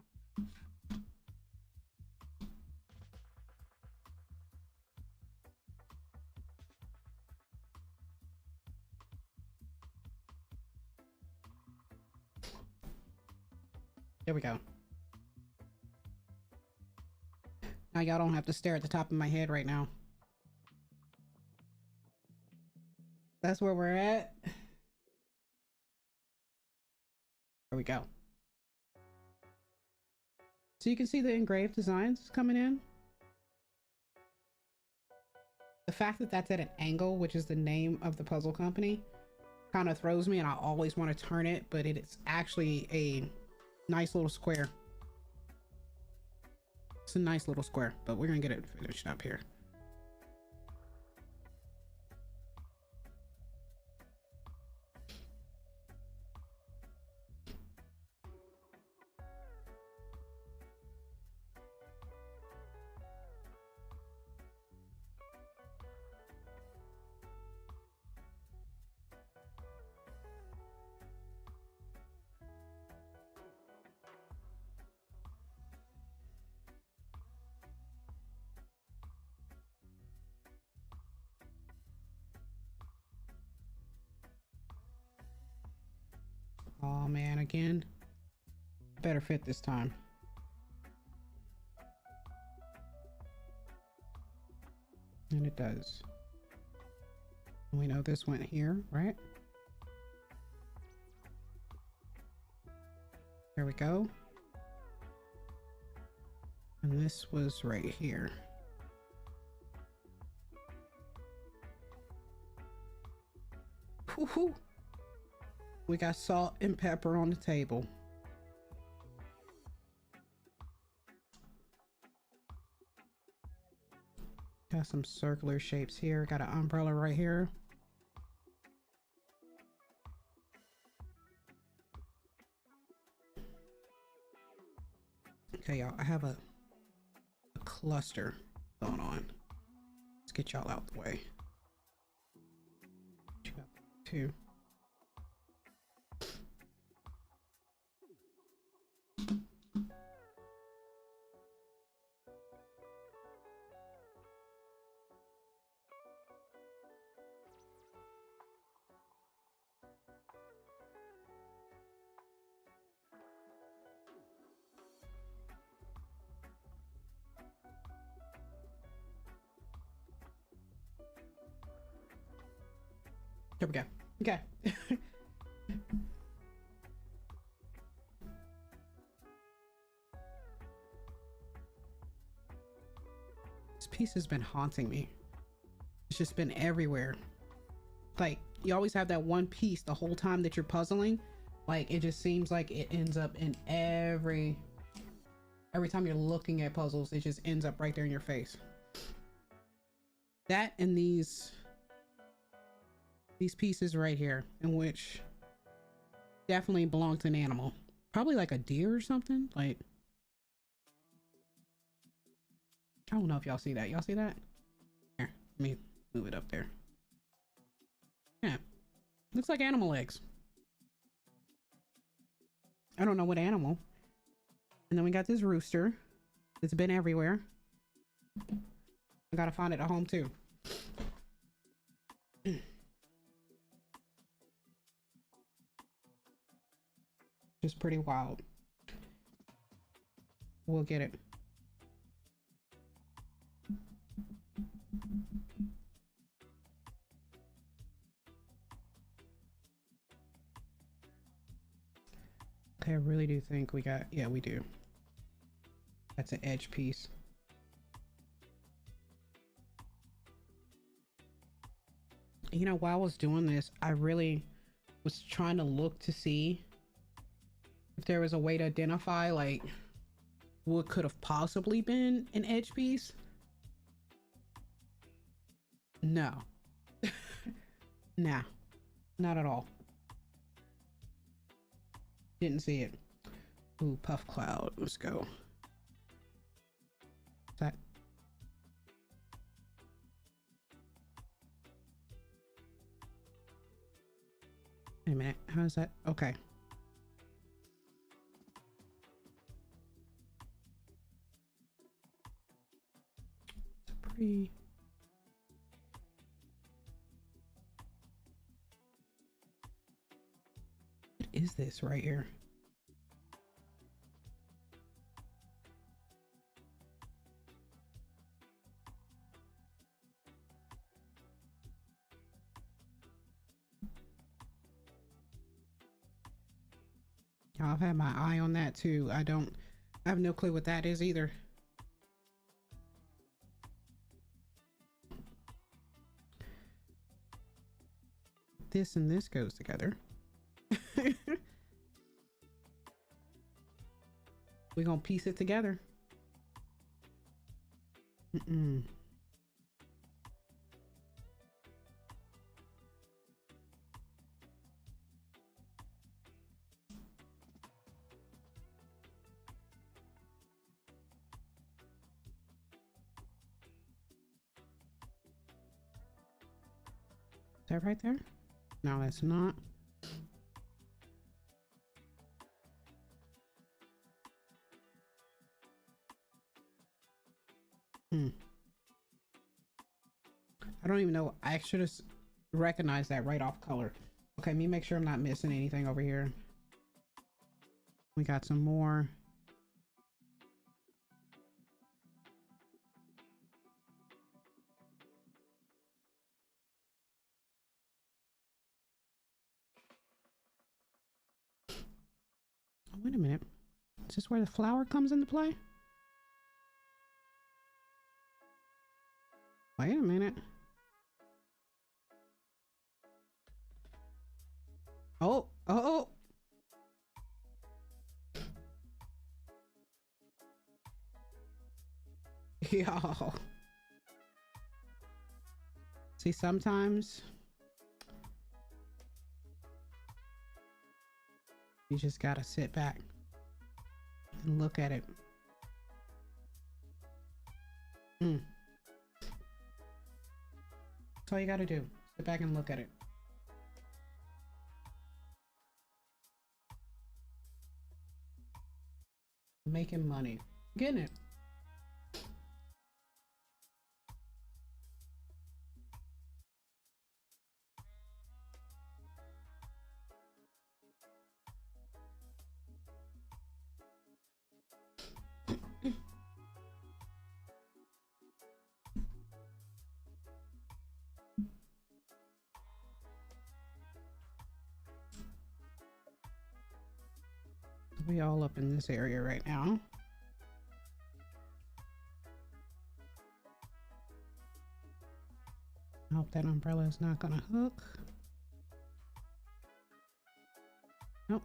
There we go. Now y'all don't have to stare at the top of my head right now. That's where we're at. There we go. So you can see the engraved designs coming in. The fact that that's at an angle, which is the name of the puzzle company, kind of throws me, and I always want to turn it, but it's actually a nice little square. It's a nice little square, but we're gonna get it finished up here. Oh man, again. Better fit this time. And it does. We know this went here, right? There we go. And this was right here. Woohoo! We got salt and pepper on the table. Got some circular shapes here. Got an umbrella right here. Okay, y'all, I have a cluster going on. Let's get y'all out the way. You got two. There we go. Okay. This piece has been haunting me. It's just been everywhere. Like, you always have that one piece the whole time that you're puzzling. Like, it just seems like it ends up in every time you're looking at puzzles, it just ends up right there in your face. That and these pieces right here, in which definitely belong to an animal, probably like a deer or something. Like, I don't know if y'all see that. Y'all see that? Here, let me move it up there. Yeah, looks like animal legs. I don't know what animal. And then we got this rooster. It's been everywhere. I gotta find it at home too. Just pretty wild. We'll get it. Okay, I really do think we got, yeah, we do. That's an edge piece. You know, while I was doing this, I really was trying to look to see if there was a way to identify like what could have possibly been an edge piece. No. Nah, not at all. Didn't see it. Ooh, puff cloud. Let's go. That. Wait a minute. How is that? Okay. It's a pretty. What is this right here? I've had my eye on that too. I have no clue what that is either. This and this goes together. We're gonna piece it together. Mm-mm. Is that right there? No, that's not. I don't even know. I should have recognized that right off color. Okay, let me make sure I'm not missing anything over here. We got some more. Oh, wait a minute. Is this where the flower comes into play? Wait a minute. Oh, oh, oh. Yo. See, sometimes you just gotta sit back and look at it. That's all you gotta do. Sit back and look at it. Making money. Getting it. We all up in this area right now. I hope that umbrella is not gonna hook. Nope.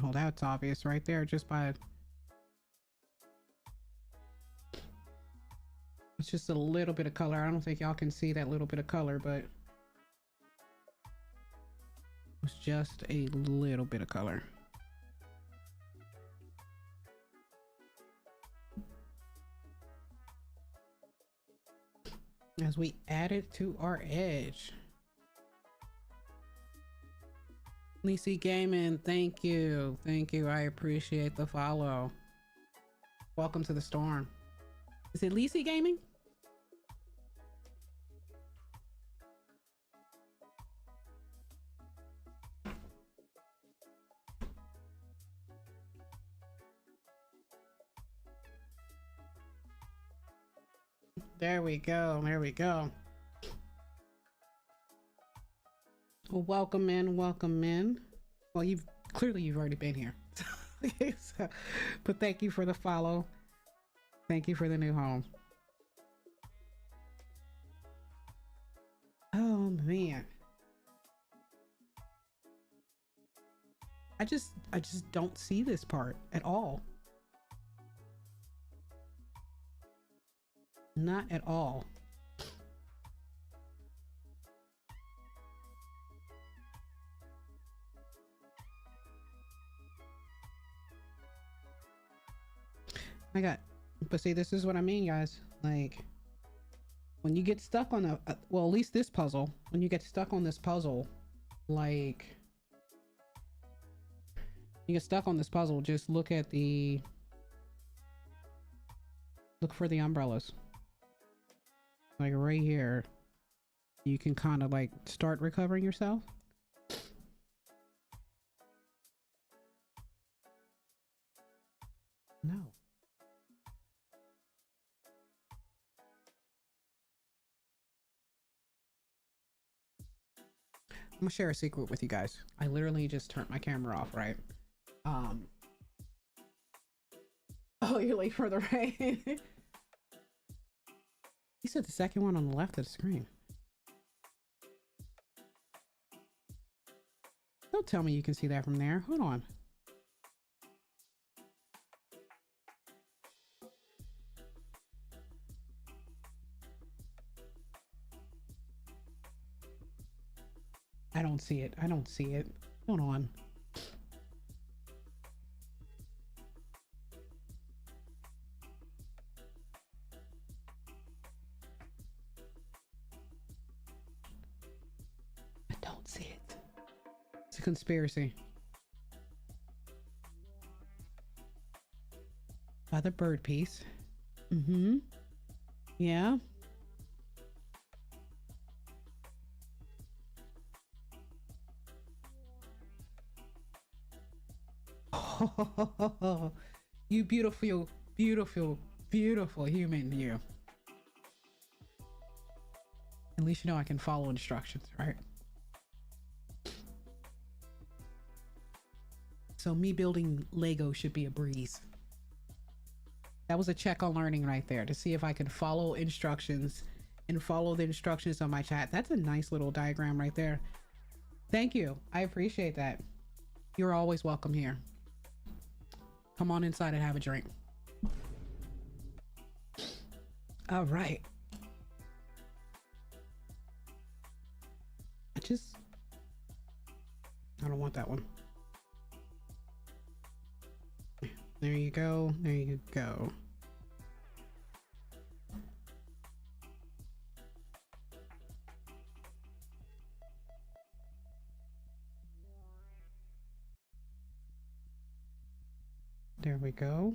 Oh, that's obvious right there just by... It's just a little bit of color. I don't think y'all can see that little bit of color, but it's just a little bit of color. As we add it to our edge. Lisi Gaming, thank you. Thank you. I appreciate the follow. Welcome to the storm. Is it Lisi Gaming? There we go. There we go. Well, welcome in. Welcome in. Well, you've already been here. So, but thank you for the follow. Thank you for the new home. Oh man. I just don't see this part at all. Not at all. But see, this is what I mean, guys. Like, when you get stuck on well, at least this puzzle, when you get stuck on this puzzle, like, you get stuck on this puzzle, just look for the umbrellas. Like right here, you can kind of like start recovering yourself. No. I'm gonna share a secret with you guys. I literally just turned my camera off, right? Oh, you're late for the rain. You said the second one on the left of the screen. Don't tell me you can see that from there. Hold on. I don't see it. I don't see it. Hold on. I don't see it. It's a conspiracy. By the bird piece. Mm-hmm. Yeah. Oh, you beautiful, beautiful, beautiful human, you. At least you know I can follow instructions, right? So me building Lego should be a breeze. That was a check on learning right there to see if I can follow instructions and follow the instructions on my chat. That's a nice little diagram right there. Thank you. I appreciate that. You're always welcome here. Come on inside and have a drink. All right. I don't want that one. There you go. There you go. There we go.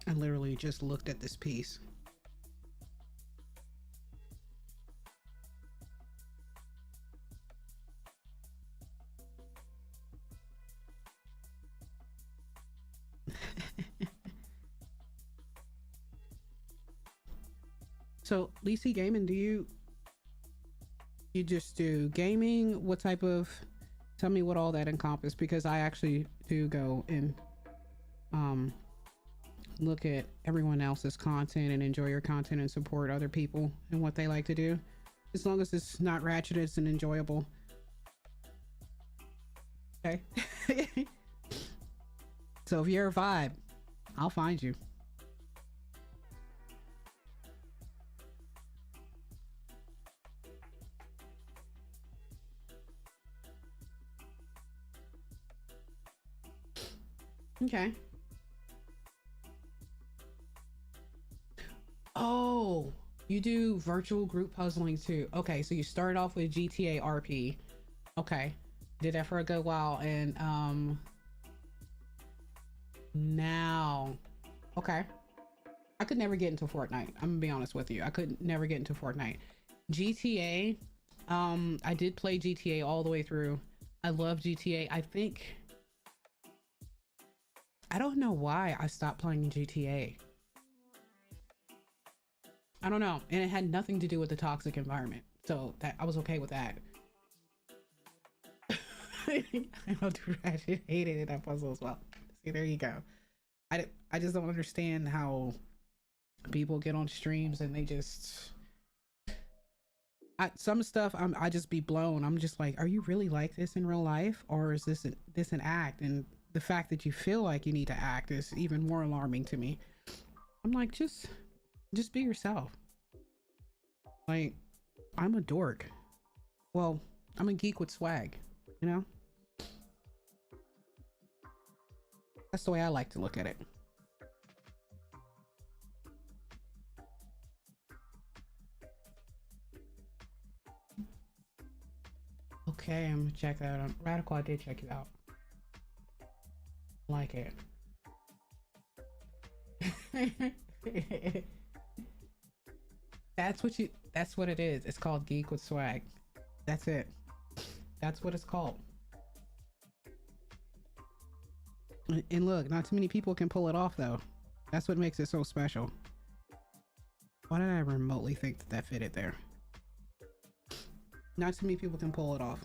I literally just looked at this piece. So, Lisi Gaming, do you just do gaming? What type of, tell me what all that encompasses, because I actually do go and look at everyone else's content and enjoy your content and support other people and what they like to do. As long as it's not ratchet, it's an enjoyable. Okay. So if you're a vibe, I'll find you. Okay. Oh, you do virtual group puzzling too. Okay, so you started off with GTA RP. Okay. Did that for a good while, and now, okay. I could never get into Fortnite. I'm gonna be honest with you. I could never get into Fortnite. GTA, I did play GTA all the way through. I love GTA. I don't know why I stopped playing GTA. I don't know. And it had nothing to do with the toxic environment. So that I was okay with that. I know Ratchet hated it that puzzle as well. See, there you go. I just don't understand how people get on streams and they just some stuff I just be blown. I'm just like, are you really like this in real life, or is this an act? And the fact that you feel like you need to act is even more alarming to me. I'm like, just be yourself. Like, I'm a dork. Well, I'm a geek with swag, you know? That's the way I like to look at it. Okay, I'm gonna check that out. Radical, I did check you out. Like it. That's what it is. It's called Geek with Swag. That's it. That's what it's called. And look, not too many people can pull it off though. That's what makes it so special. Why did I remotely think that fitted there? Not too many people can pull it off.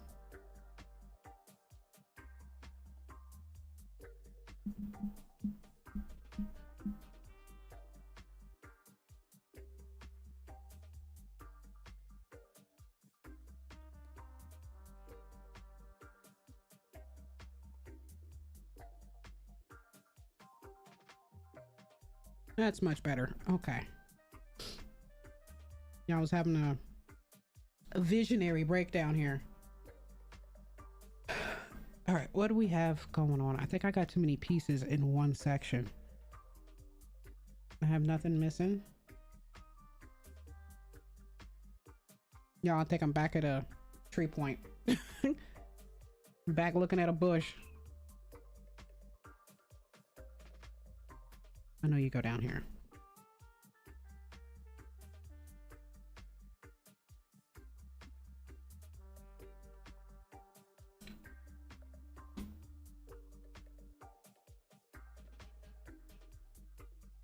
That's much better. Okay. Yeah, I was having a visionary breakdown here. All right, what do we have going on? I think I got too many pieces in one section. I have nothing missing. Yeah, I think I'm back at a tree point. Back looking at a bush. I know you go down here.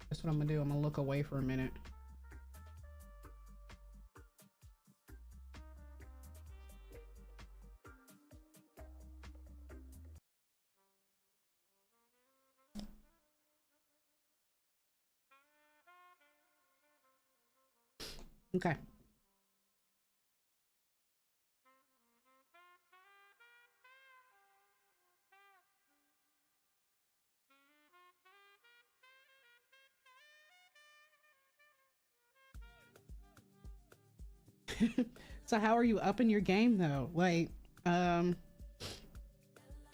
That's what I'm gonna do. I'm gonna look away for a minute. Okay. So how are you upping your game though? Like, are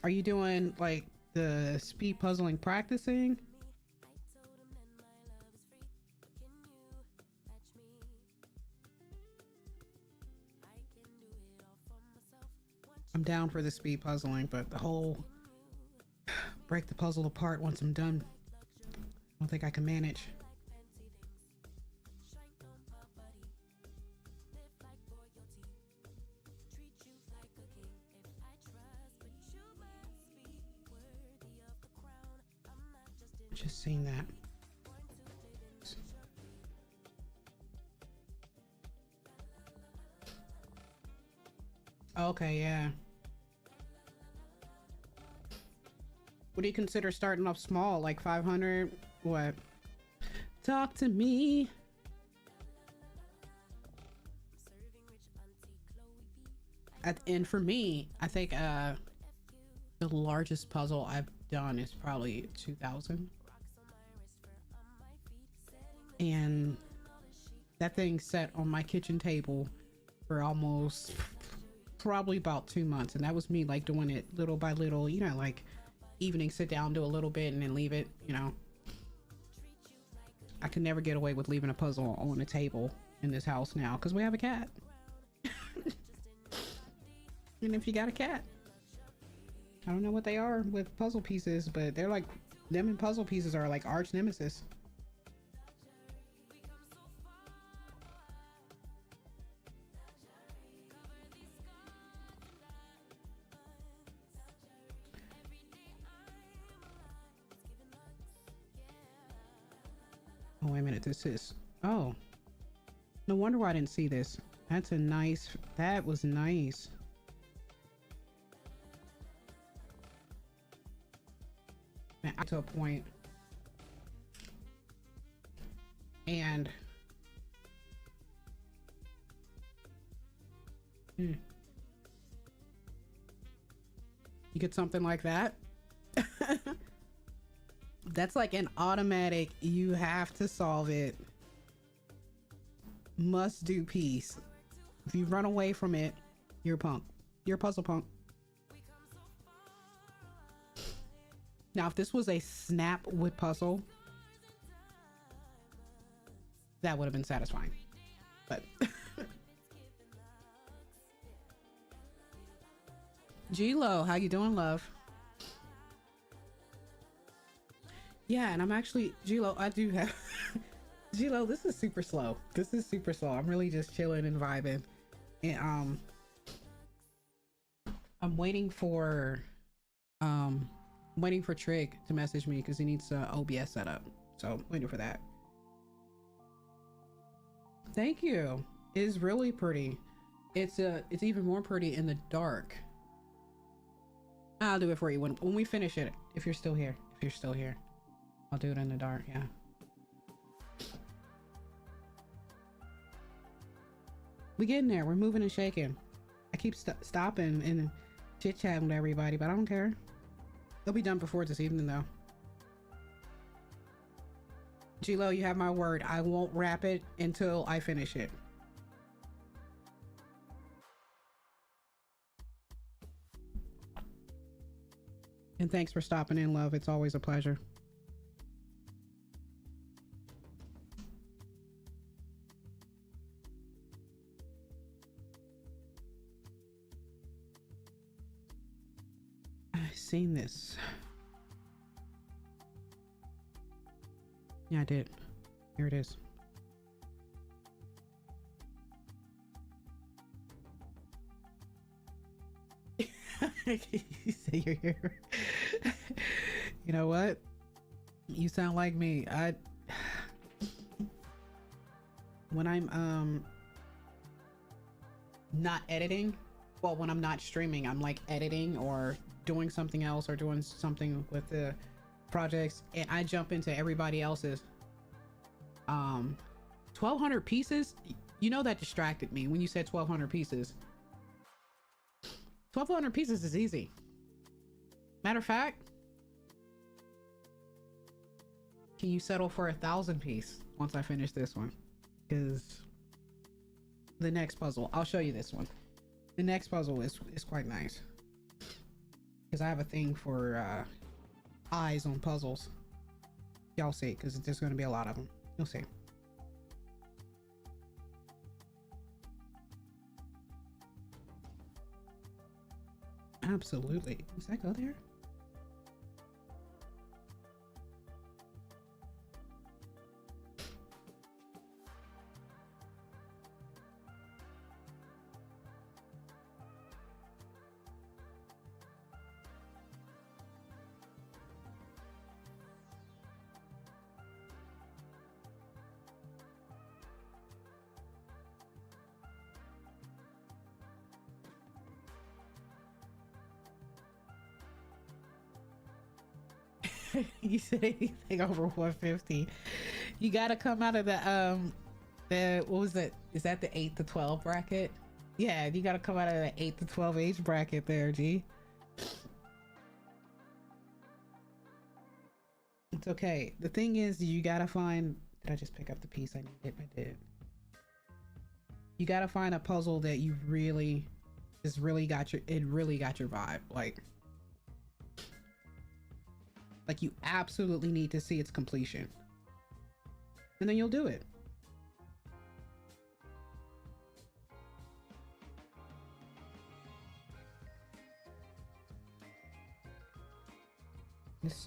you doing like the speed puzzling practicing? I'm down for the speed puzzling, but the whole break the puzzle apart once I'm done, I don't think I can manage. Just seen that. Okay, yeah. What do you consider starting off small, like 500? What? Talk to me. And for me, I think the largest puzzle I've done is probably 2,000. And that thing sat on my kitchen table for almost probably about 2 months, and that was me like doing it little by little, you know, like evening sit down, do a little bit and then leave it, you know. I could never get away with leaving a puzzle on the table in this house now because we have a cat. And if you got a cat, I don't know what they are with puzzle pieces, but they're like, them and puzzle pieces are like arch nemesis. Oh, wait a minute. This is... Oh. No wonder why I didn't see this. That's a nice... That was nice. Man, I to a point. And... You get something like that. That's like an automatic, you have to solve it, must do piece. If you run away from it, you're a punk. You're a puzzle punk. Now, if this was a snap with puzzle, that would have been satisfying. But G-Lo, how you doing, love? Yeah, and I'm actually, G-Lo, I do have G-Lo, this is super slow. This is super slow. I'm really just chilling and vibing. And I'm waiting for Trig to message me because he needs OBS set up. So I'm waiting for that. Thank you. It is really pretty. It's even more pretty in the dark. I'll do it for you when we finish it. If you're still here. If you're still here. I'll do it in the dark, yeah. We getting there. We're moving and shaking. I keep stopping and chit-chatting with everybody, but I don't care. They'll be done before this evening, though. G-Lo, you have my word. I won't wrap it until I finish it. And thanks for stopping in, love. It's always a pleasure. I've seen this. Yeah, I did. Here it is. You say you're here. You know what? You sound like me. When I'm not editing, well, when I'm not streaming, I'm like editing or doing something else or doing something with the projects, and I jump into everybody else's 1200 pieces. You know, that distracted me when you said 1200 pieces. 1200 pieces is easy. Matter of fact, can you settle for 1,000 piece once I finish this one? Because the next puzzle, I'll show you this one. The next puzzle is quite nice because I have a thing for eyes on puzzles. Y'all see, because there's going to be a lot of them. You'll see. Absolutely. Does that go there? You said anything over 150, you gotta come out of the what was it, is that the 8 to 12 bracket? Yeah, you gotta come out of the 8 to 12 age bracket there, G. It's okay. The thing is, you gotta find, did I just pick up the piece I needed? I did. You gotta find a puzzle that you really got your vibe. Like you absolutely need to see its completion, and then you'll do it.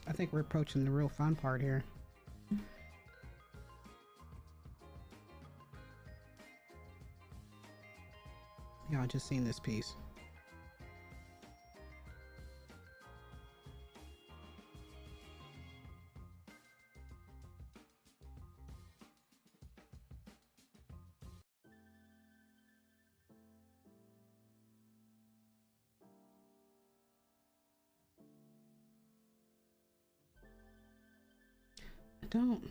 I think we're approaching the real fun part here. Y'all just seen this piece. don't.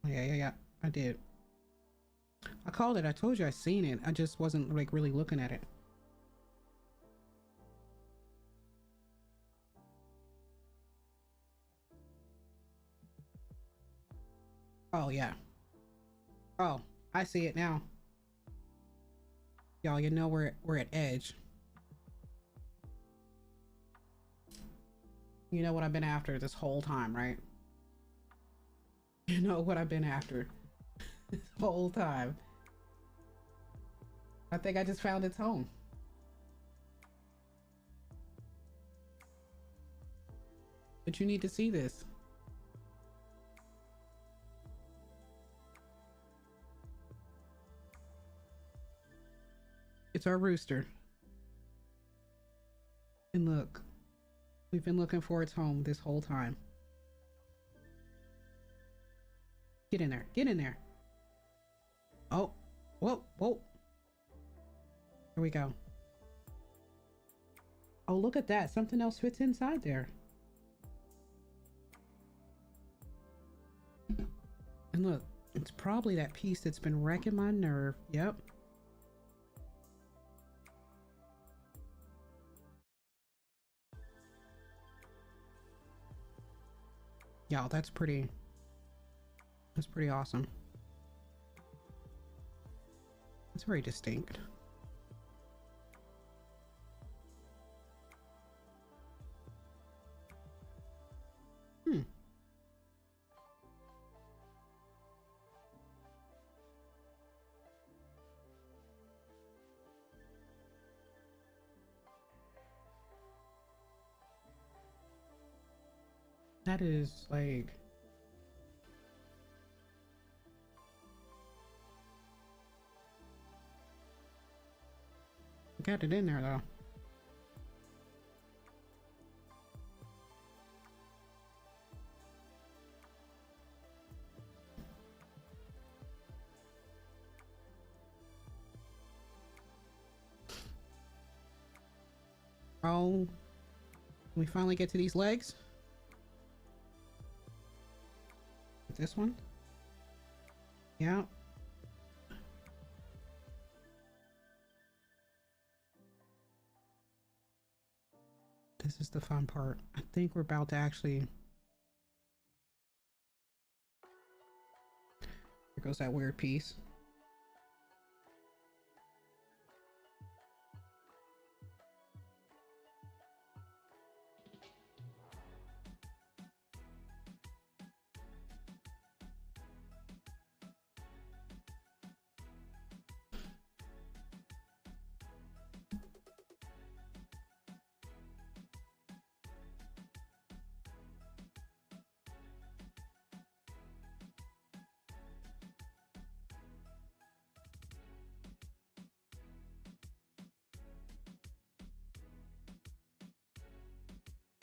Oh, yeah. I did. I called it. I told you I seen it. I just wasn't like really looking at it. Oh, yeah. Oh, I see it now. Y'all, you know we're at edge. You know what I've been after this whole time, right? You know what I've been after this whole time. I think I just found its home. But you need to see this. It's our rooster. And look, we've been looking for its home this whole time. Get in there. Get in there. Oh, whoa. Here we go. Oh, look at that. Something else fits inside there. And look, it's probably that piece that's been wrecking my nerve. Yep. Y'all, that's pretty awesome. It's very distinct. That is like... Got it in there though. Oh, we finally get to these legs. This one? Yeah. This is the fun part. I think we're about to actually... Here goes that weird piece.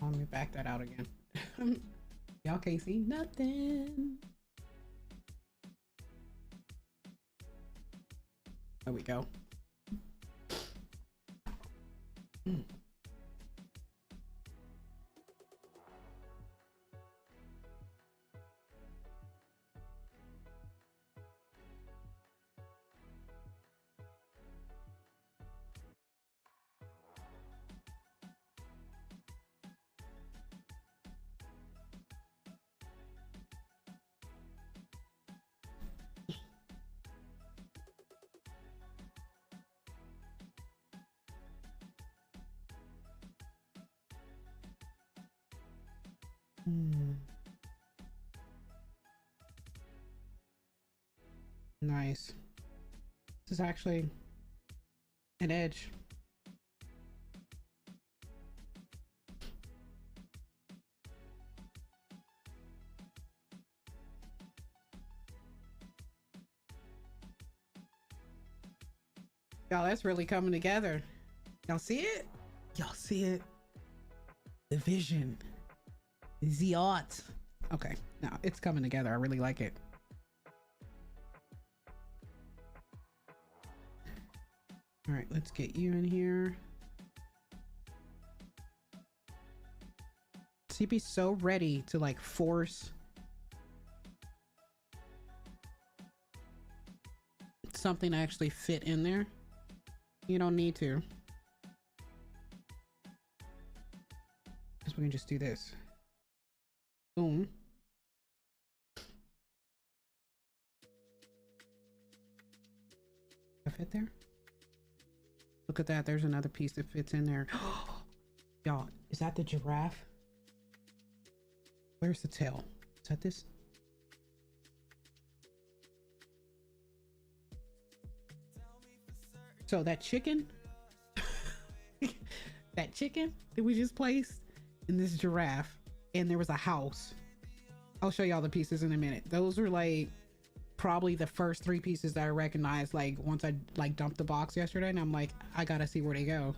Let me back that out again. Y'all can't see nothing. There we go. Nice. This is actually an edge. Y'all, that's really coming together. Y'all see it? Y'all see it? The vision. The art. Okay, now it's coming together. I really like it. All right, let's get you in here. CP's so ready to like force something to actually fit in there. You don't need to. Because we can just do this. Boom. Fit there. Look at that. There's another piece that fits in there. Y'all, is that the giraffe? Where's the tail? Is that this? So that chicken, that chicken that we just placed in this giraffe, and there was a house. I'll show y'all the pieces in a minute. Those were like probably the first 3 pieces that I recognized, like once I like dumped the box yesterday, and I'm like, I gotta see where they go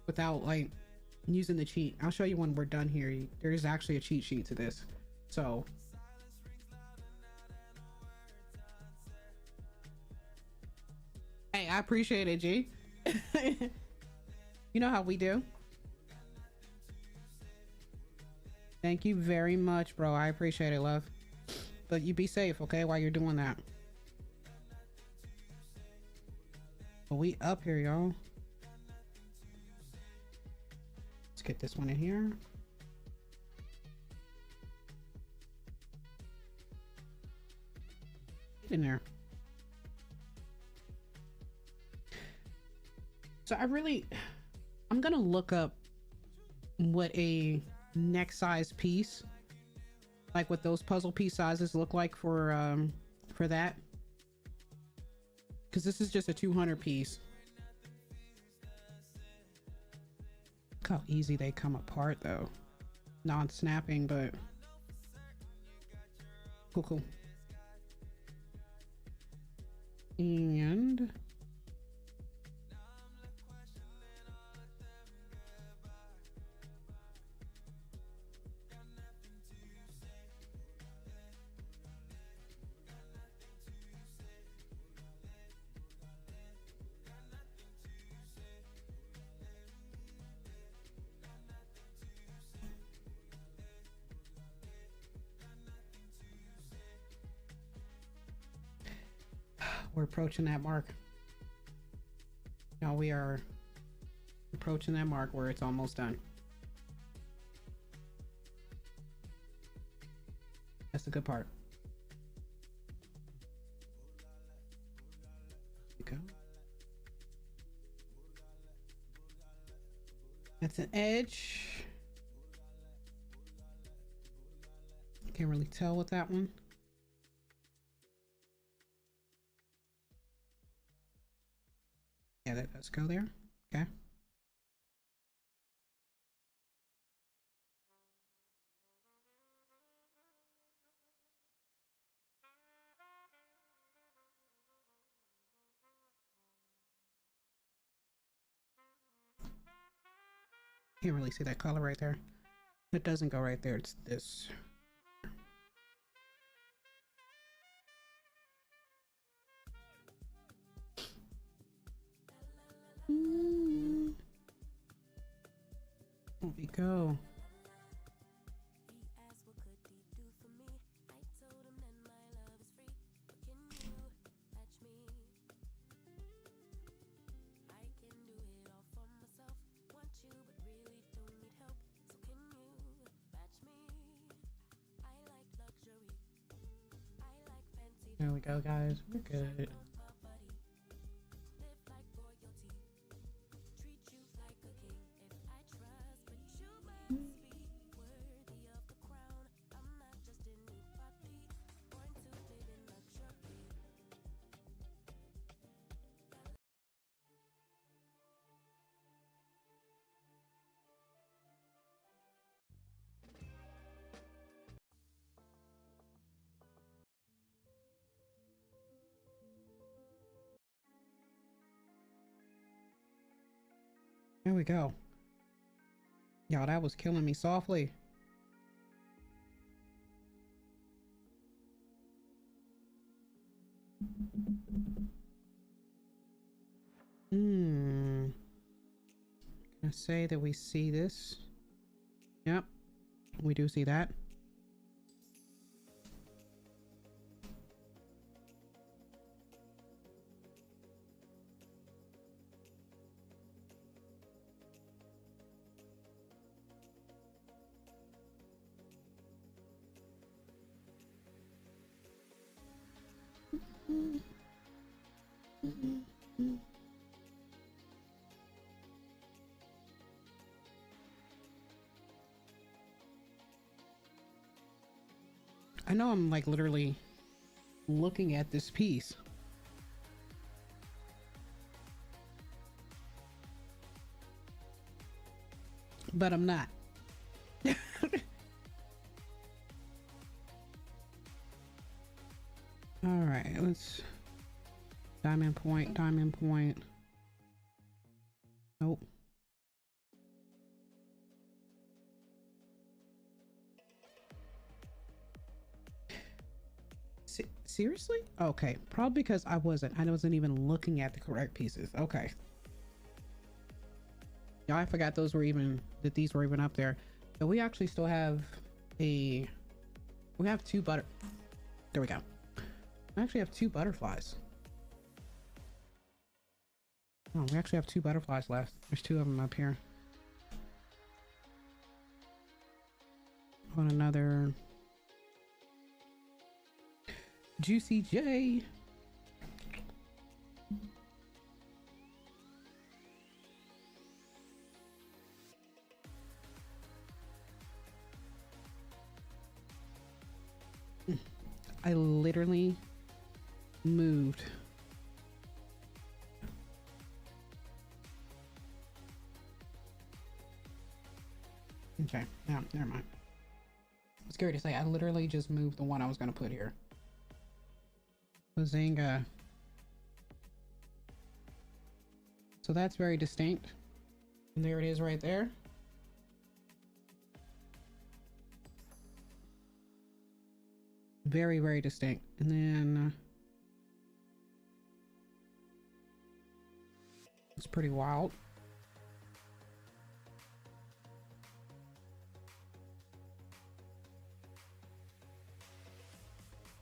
without like using the cheat. I'll show you when we're done here. There is actually a cheat sheet to this, so hey, I appreciate it, G. You know how we do. Thank you very much, bro. I appreciate it, love. But you be safe, okay, while you're doing that. But we up here, y'all. Let's get this one in here. Get in there. So I'm gonna look up what a neck size piece, like what those puzzle piece sizes look like for that, because this is just a 200 piece. Look how easy they come apart though, non-snapping, but cool. And we're approaching that mark. Now we are approaching that mark where it's almost done. That's the good part. There we go. That's an edge. Can't really tell with that one. Yeah, that does go there. Okay. Can't really see that color right there. It doesn't go right there. It's this. There we go. There we go, guys. We're good. There we go. Y'all, that was killing me softly. Can I say that we see this? Yep, we do see that. I know I'm like literally looking at this piece, but I'm not. All right, let's diamond point, diamond point. Nope. Seriously? Okay, probably because I wasn't even looking at the correct pieces. Okay. Yeah, I forgot these were even up there. So we actually still have we have there we go. We actually have 2 butterflies. Oh, we actually have 2 butterflies left. There's 2 of them up here. On another Juicy J. I literally moved. Okay, no, never mind. I was scary to say, I literally just moved the one I was going to put here. Bazinga. So that's very distinct. And there it is right there. Very, very distinct. And then it's pretty wild.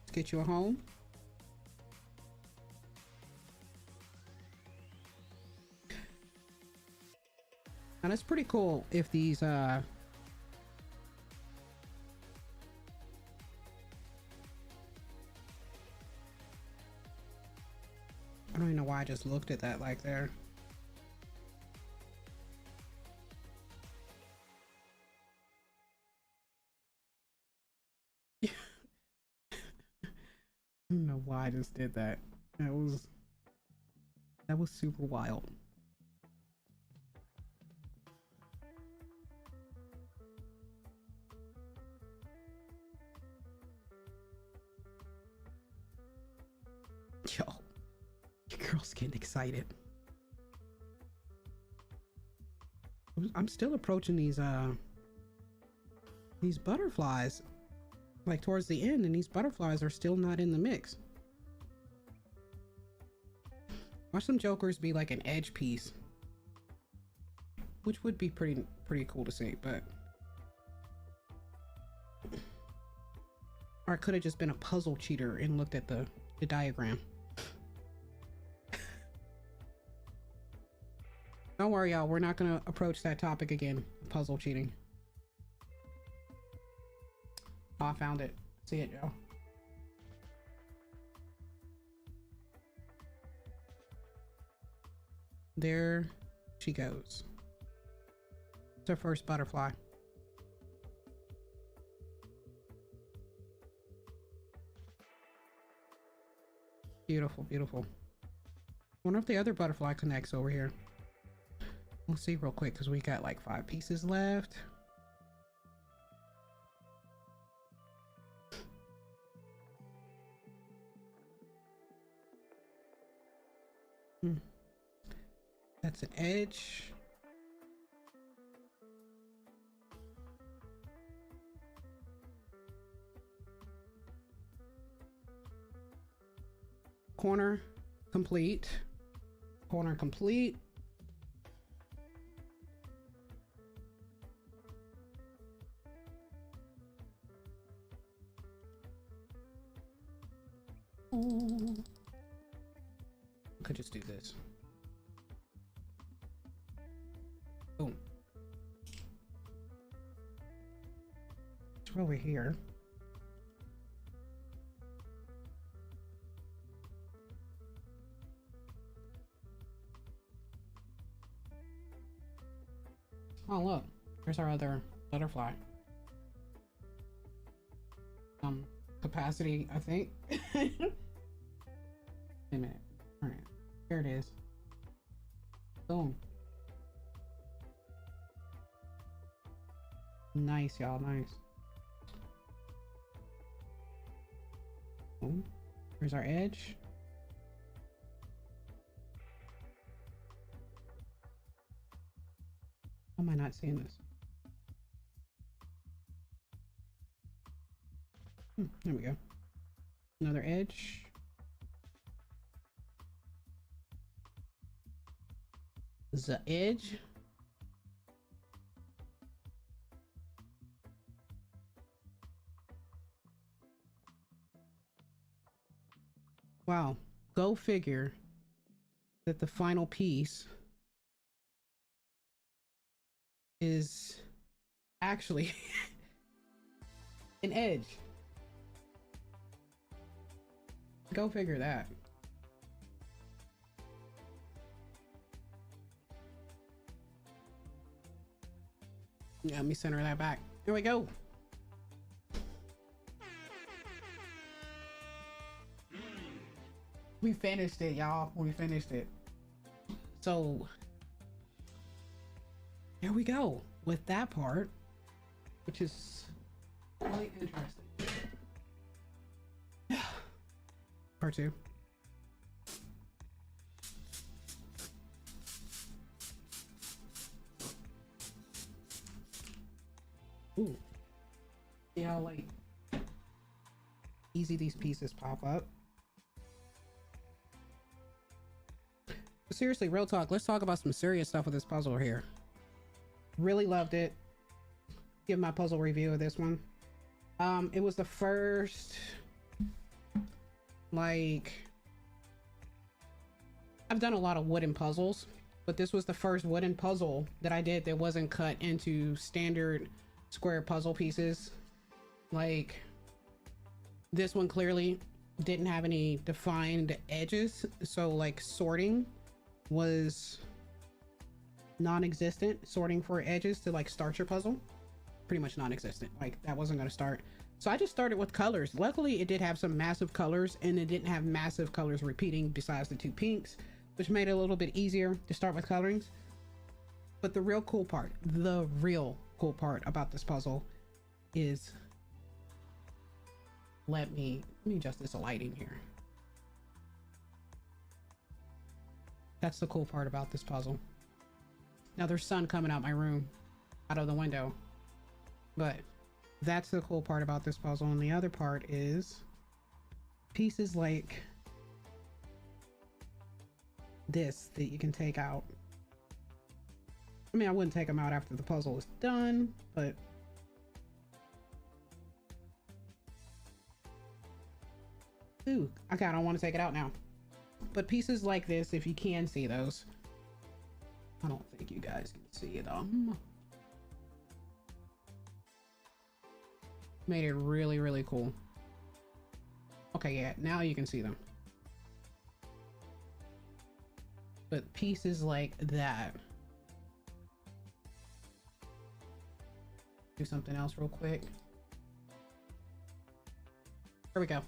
Let's get you a home. And it's pretty cool if these I don't even know why I just looked at that like there. I don't know why I just did that. That was super wild. Yo, your girl's getting excited. I'm still approaching these butterflies like towards the end, and these butterflies are still not in the mix. Watch some jokers be like an edge piece, which would be pretty cool to see, but or it could have just been a puzzle cheater and looked at the diagram. Don't worry, y'all, we're not gonna approach that topic again. Puzzle cheating. Oh, I found it. See it, y'all. There she goes. It's her first butterfly. Beautiful, beautiful. Wonder if the other butterfly connects over here. We'll see real quick because we got like 5 pieces left. That's an edge. Corner complete. Corner complete. I could just do this. Boom. It's over here. Oh look, there's our other butterfly. Capacity, I think. Wait a minute. All right, here it is. Boom. Nice, y'all, nice. Boom. Here's our edge. How am I not seeing this? There we go. Another edge. The edge. Wow. Go figure that the final piece is actually an edge. Go figure that. Yeah, let me center that back. Here we go. We finished it, y'all. We finished it. So here we go with that part, which is really interesting. Part two. Ooh. See how like easy these pieces pop up. But seriously, real talk, let's talk about some serious stuff with this puzzle here. Really loved it. Give my puzzle review of this one. It was the first, like, I've done a lot of wooden puzzles, but this was the first wooden puzzle that I did that wasn't cut into standard square puzzle pieces. Like, this one clearly didn't have any defined edges, so like sorting was non-existent. Sorting for edges to like start your puzzle, pretty much non-existent. Like, that wasn't going to start. So I just started with colors. Luckily it did have some massive colors, and it didn't have massive colors repeating besides the two pinks, which made it a little bit easier to start with colorings. But the real cool part about this puzzle is, let me adjust this lighting here. That's the cool part about this puzzle. Now there's sun coming out my room, out of the window, but that's the cool part about this puzzle. And the other part is pieces like this that you can take out. I mean, I wouldn't take them out after the puzzle is done, but ooh, okay, I don't want to take it out now. But pieces like this, if you can see those, I don't think you guys can see them. Made it really, really cool. Okay, yeah, now you can see them. But pieces like that. Do something else real quick. There we go.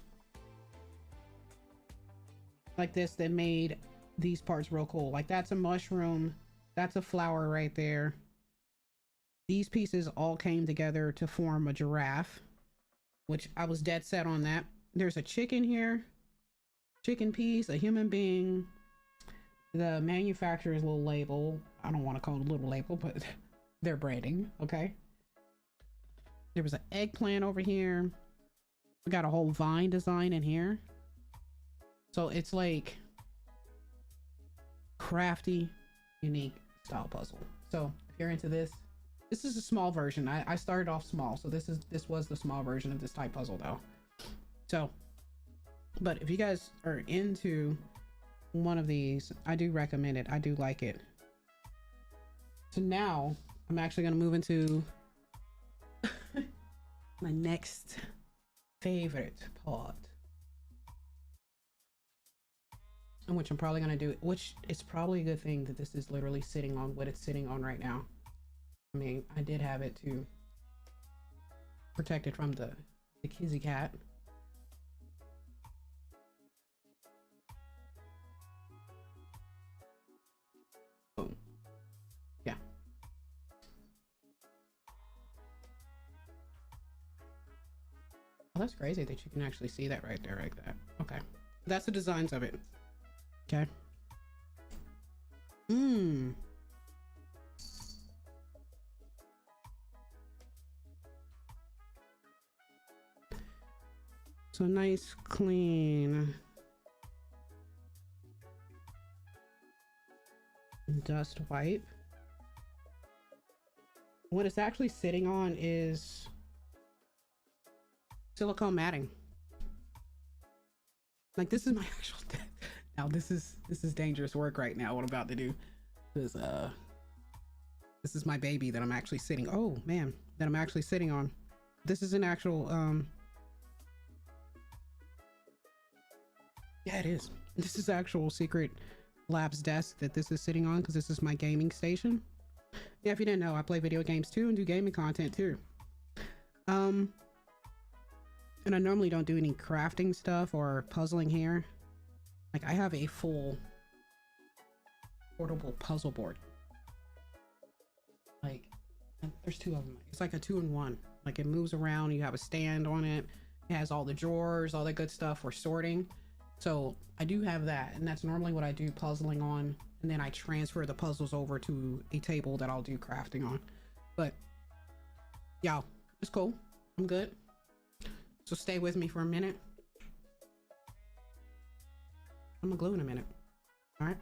Like this, that made these parts real cool. Like, that's a mushroom, that's a flower right there. These pieces all came together to form a giraffe, which I was dead set on that. There's a chicken here, chicken piece, a human being, the manufacturer's little label. I don't want to call it a little label, but their branding, okay? There was an eggplant over here. We got a whole vine design in here. So it's like crafty, unique style puzzle. So if you're into this, this is a small version. I started off small, so this was the small version of this type puzzle though. So, but if you guys are into one of these, I do recommend it. I do like it. So now I'm actually gonna move into my next favorite part, and which I'm probably gonna do, which is probably a good thing that this is literally sitting on what it's sitting on right now. I mean, I did have it to protect it from the kizzy cat. Oh, yeah. Oh, that's crazy that you can actually see that right there like that. Okay. That's the designs of it. Okay. So nice, clean dust wipe. What it's actually sitting on is silicone matting. Like, this is my actual now this is dangerous work right now, what I'm about to do, because this is my baby that I'm actually sitting, oh man, that I'm actually sitting on. This is an actual yeah, it is. This is actual Secret Labs desk that this is sitting on, because this is my gaming station. Yeah, if you didn't know, I play video games too and do gaming content too. And I normally don't do any crafting stuff or puzzling here. Like, I have a full portable puzzle board. Like, there's two of them. It's like a 2-in-1. Like, it moves around, you have a stand on it. It has all the drawers, all that good stuff for sorting. So I do have that, and that's normally what I do puzzling on, and then I transfer the puzzles over to a table that I'll do crafting on. But yeah, it's cool. I'm good. So stay with me for a minute. I'm gonna glue in a minute. All right.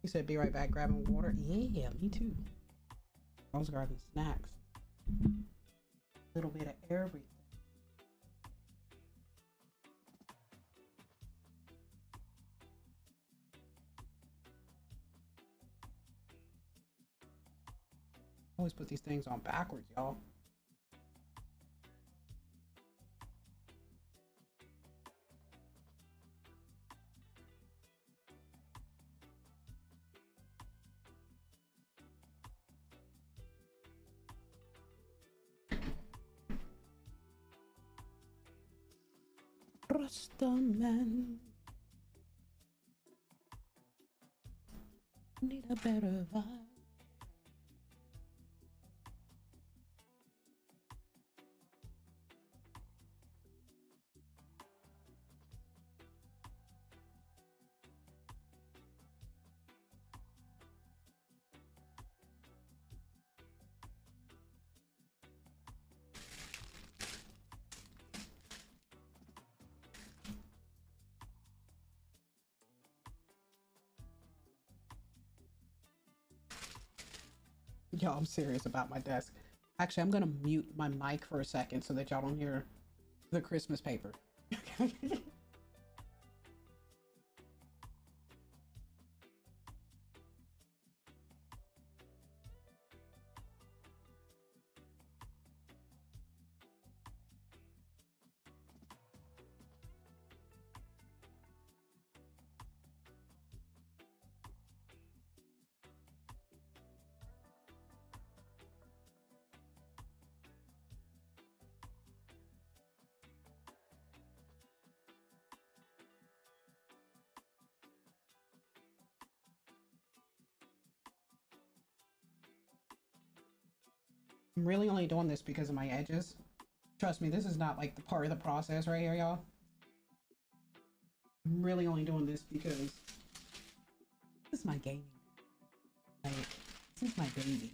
He said, be right back, grabbing water. Yeah, me too. I was grabbing snacks. A little bit of everything. Always put these things on backwards, y'all. Man, need a better vibe. Yo, I'm serious about my desk. Actually, I'm gonna mute my mic for a second so that y'all don't hear the Christmas paper. I'm really only doing this because of my edges. Trust me, this is not like the part of the process right here, y'all. I'm really only doing this because this is my gaming. Like, this is my baby.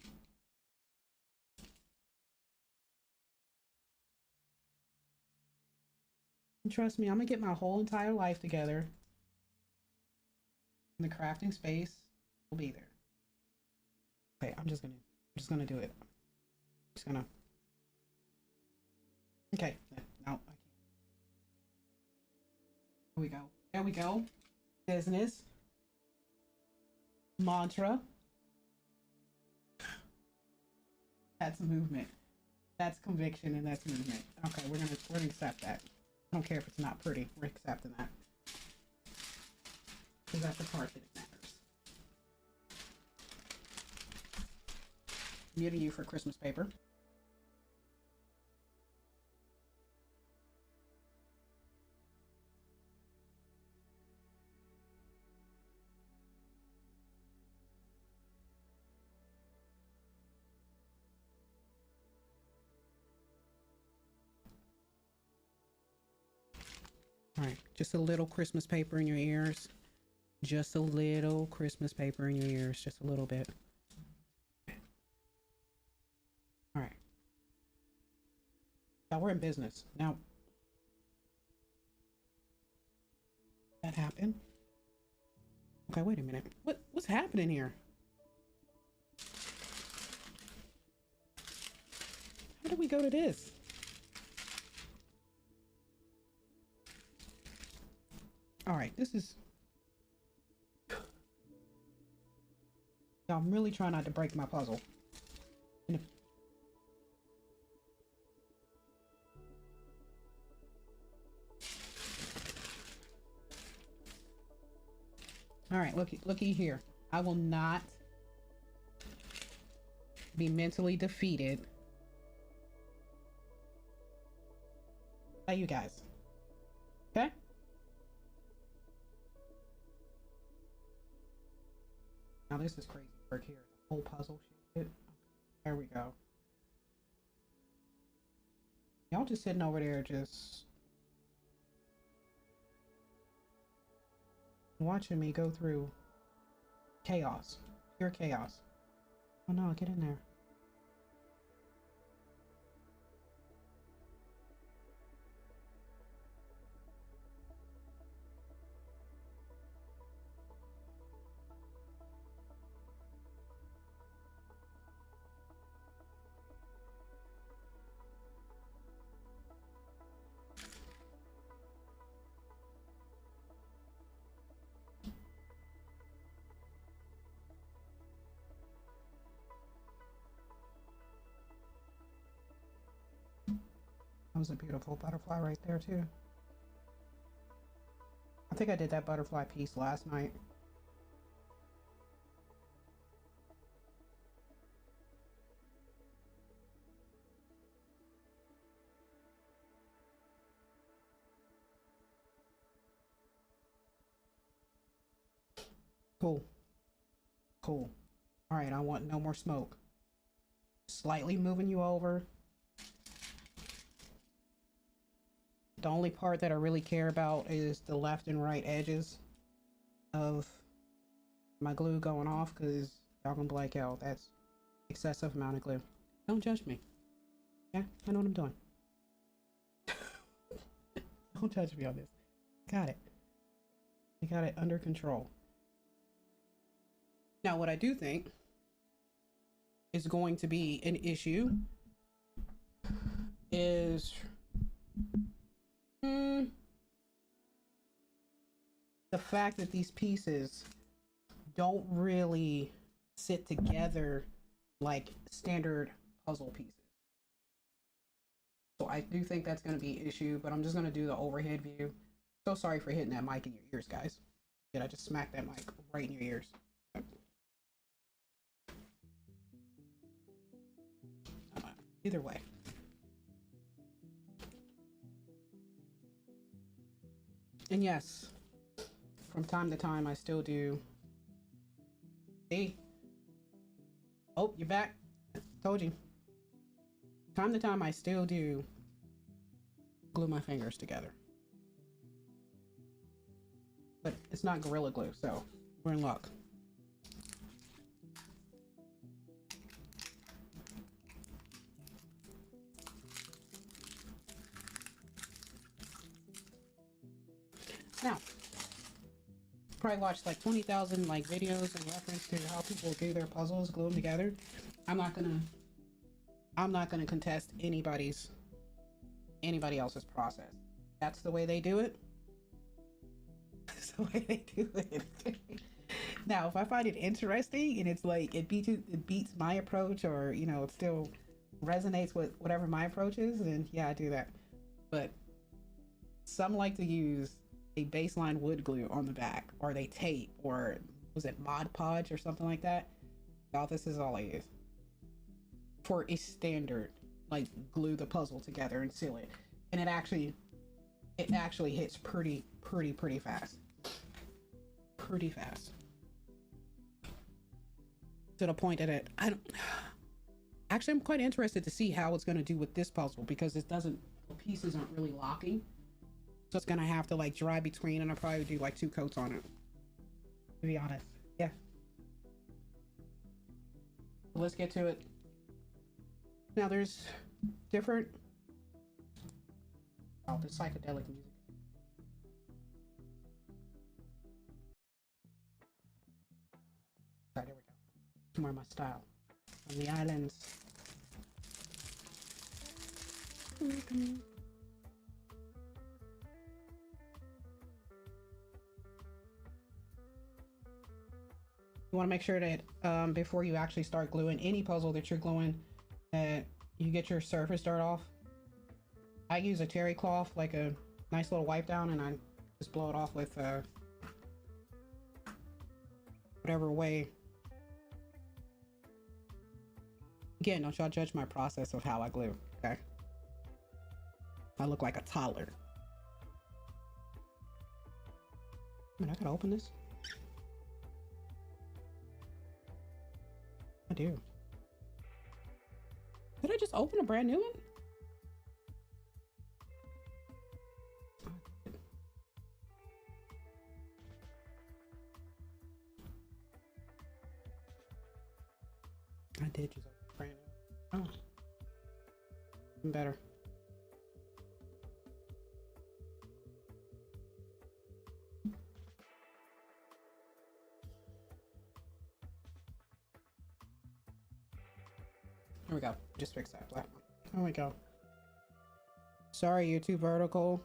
And trust me, I'm gonna get my whole entire life together. And the crafting space will be there. Okay, I'm just gonna do it. Just gonna. Okay, no, I can't. There we go. There we go. Business. Mantra. That's movement. That's conviction and that's movement. Okay, we're gonna accept that. I don't care if it's not pretty. We're accepting that. Because that's the part that matters. New to you for Christmas paper. All right, just a little Christmas paper in your ears. Just a little Christmas paper in your ears. Just a little bit. All right. Now we're in business. Now, that happened. Okay, wait a minute. What's happening here? How did we go to this? All right, this is. I'm really trying not to break my puzzle. All right, looky here. I will not be mentally defeated by you guys. Okay? Now this is crazy work here. The whole puzzle shit. Okay, there we go. Y'all just sitting over there just watching me go through chaos. Pure chaos. Oh no, get in there. That was a beautiful butterfly right there too. I think I did that butterfly piece last night. Cool. Cool. All right, I want no more smoke. Slightly moving you over. The only part that I really care about is the left and right edges of my glue going off, because y'all gonna be like, yo, that's excessive amount of glue. Don't judge me. Yeah, I know what I'm doing. Don't judge me on this. Got it. I got it under control. Now, what I do think is going to be an issue is the fact that these pieces don't really sit together like standard puzzle pieces. So I do think that's going to be an issue, but I'm just going to do the overhead view. So sorry for hitting that mic in your ears, guys. Did I just smack that mic right in your ears? Either way. And yes, from time to time I still do. See? Oh, you're back. Told you. Time to time I still do glue my fingers together. But it's not Gorilla Glue, so we're in luck. Now, probably watched like 20,000 like videos in reference to how people do their puzzles, glue them together. I'm not gonna contest anybody else's process. That's the way they do it. That's the way they do it. Now, if I find it interesting and it's like it beats my approach, or you know, it still resonates with whatever my approach is, then yeah, I do that. But some like to use a baseline wood glue on the back, or they tape, or was it Mod Podge or something like that. Now this is all I use for a standard, like glue the puzzle together and seal it, and it actually hits pretty fast, to the point that I'm quite interested to see how it's going to do with this puzzle, because the pieces aren't really locking. So it's gonna have to like dry between, and I'll probably do like 2 coats on it, to be honest. Yeah. Let's get to it. Now there's different, oh, the psychedelic music. Right, there we go. It's more my style. On the islands. You want to make sure that before you actually start gluing any puzzle that you're gluing, that you get your surface dirt off. I use a terry cloth, like a nice little wipe down, and I just blow it off with whatever way. Again, don't y'all judge my process of how I glue, okay? I look like a toddler. I mean, I gotta open this. I do. Did I just open a brand new one? I did just open a brand new one. Oh. Even better. There we go. Just fix that black one. There we go. Sorry, you're too vertical.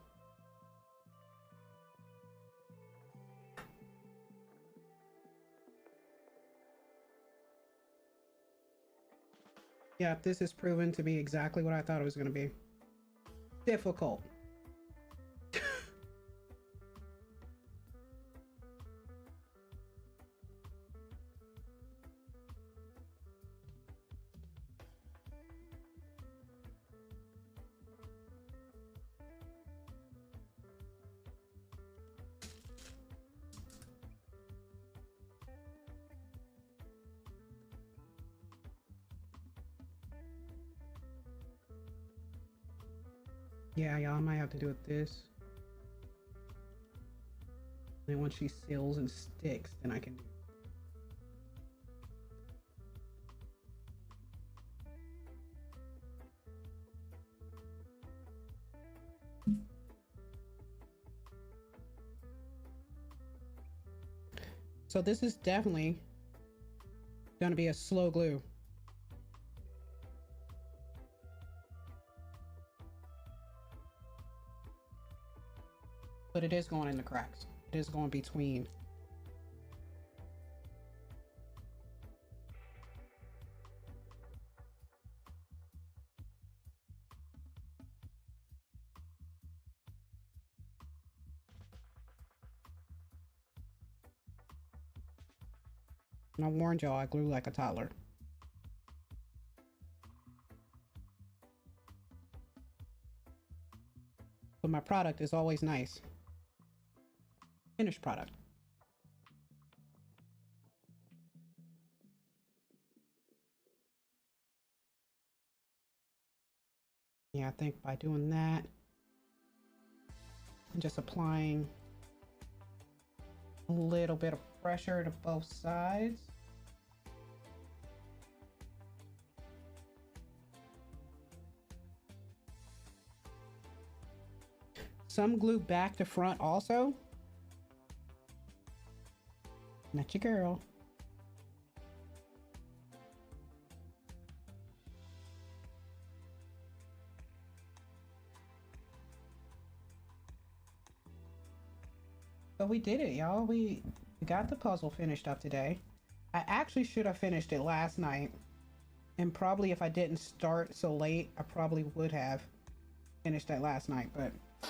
Yeah, this has proven to be exactly what I thought it was going to be. Difficult. Yeah, y'all, I might have to do it this. And once she seals and sticks, then I can do. So this is definitely going to be a slow glue. but it is going in the cracks. It is going between. And I warned y'all, I glue like a toddler. But my product is always nice. Finished product. Yeah, I think by doing that and just applying a little bit of pressure to both sides. Some glue back to front also. Not your girl. But we did it, y'all. We got the puzzle finished up today. I actually should have finished it last night. And probably if I didn't start so late, I probably would have finished that last night. But I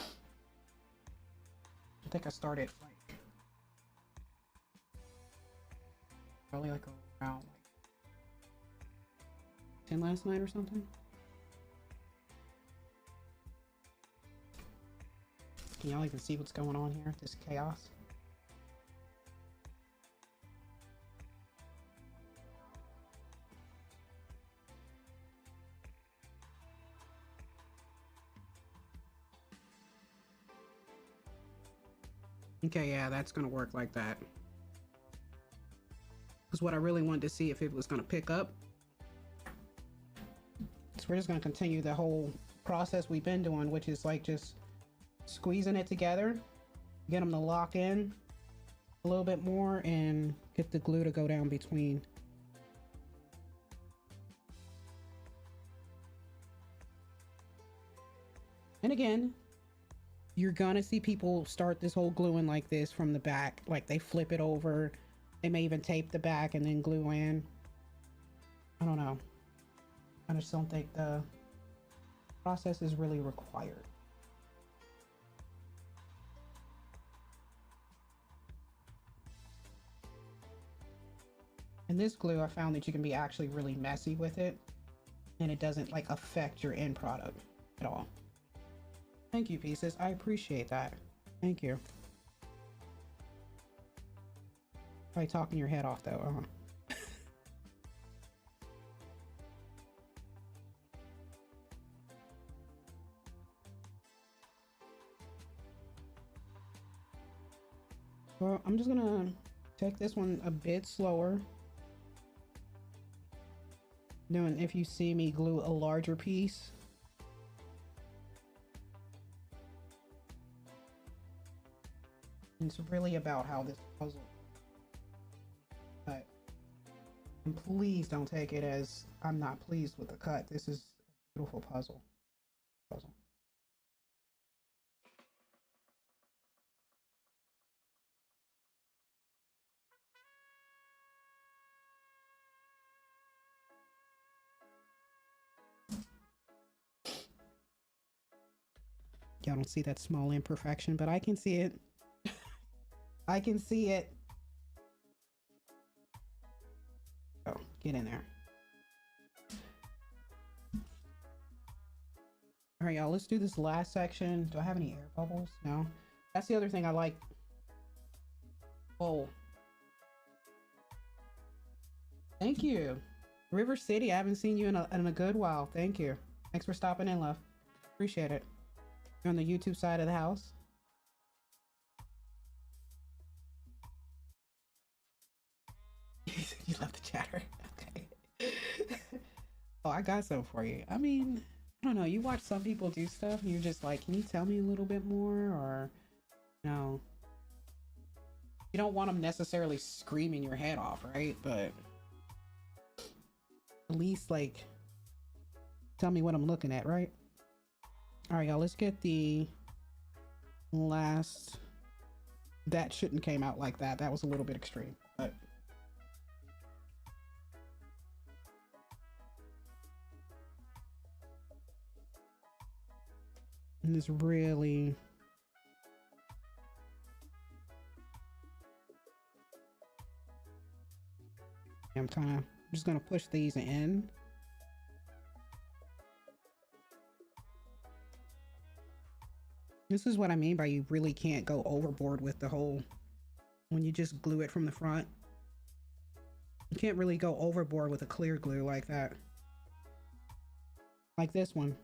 think I started like probably like around like 10 last night or something. Can y'all even see what's going on here? This chaos. Okay, yeah, that's gonna work like that. Because what I really wanted to see if it was gonna pick up. So we're just gonna continue the whole process we've been doing, which is like just squeezing it together, get them to lock in a little bit more, and get the glue to go down between. And again, you're gonna see people start this whole gluing like this from the back, like they flip it over. They may even tape the back and then glue in. I don't know. I just don't think the process is really required. And this glue, I found that you can be actually really messy with it, and it doesn't like affect your end product at all. Thank you, Pieces. I appreciate that. Thank you. Probably talking your head off though. Well, I'm just gonna take this one a bit slower. Knowing if you see me glue a larger piece, it's really about how this puzzle. But and please don't take it as I'm not pleased with the cut. This is a beautiful puzzle. Y'all don't see that small imperfection, but I can see it. I can see it. Oh, get in there. All right, y'all, let's do this last section. Do I have any air bubbles? No. That's the other thing I like. Oh. Thank you. River City, I haven't seen you in a good while. Thank you. Thanks for stopping in, love. Appreciate it. You're on the YouTube side of the house. You love the chatter. Okay. Oh, I got some for you. I mean, I don't know. You watch some people do stuff and you're just like, can you tell me a little bit more? Or, no. You don't want them necessarily screaming your head off, right? But at least, like, tell me what I'm looking at, right? All right, y'all, let's get the last. That shouldn't came out like that. That was a little bit extreme, but it's really I'm kind of just gonna push these in. This is what I mean by you really can't go overboard with the whole, when you just glue it from the front. You can't really go overboard with a clear glue like that. Like this one.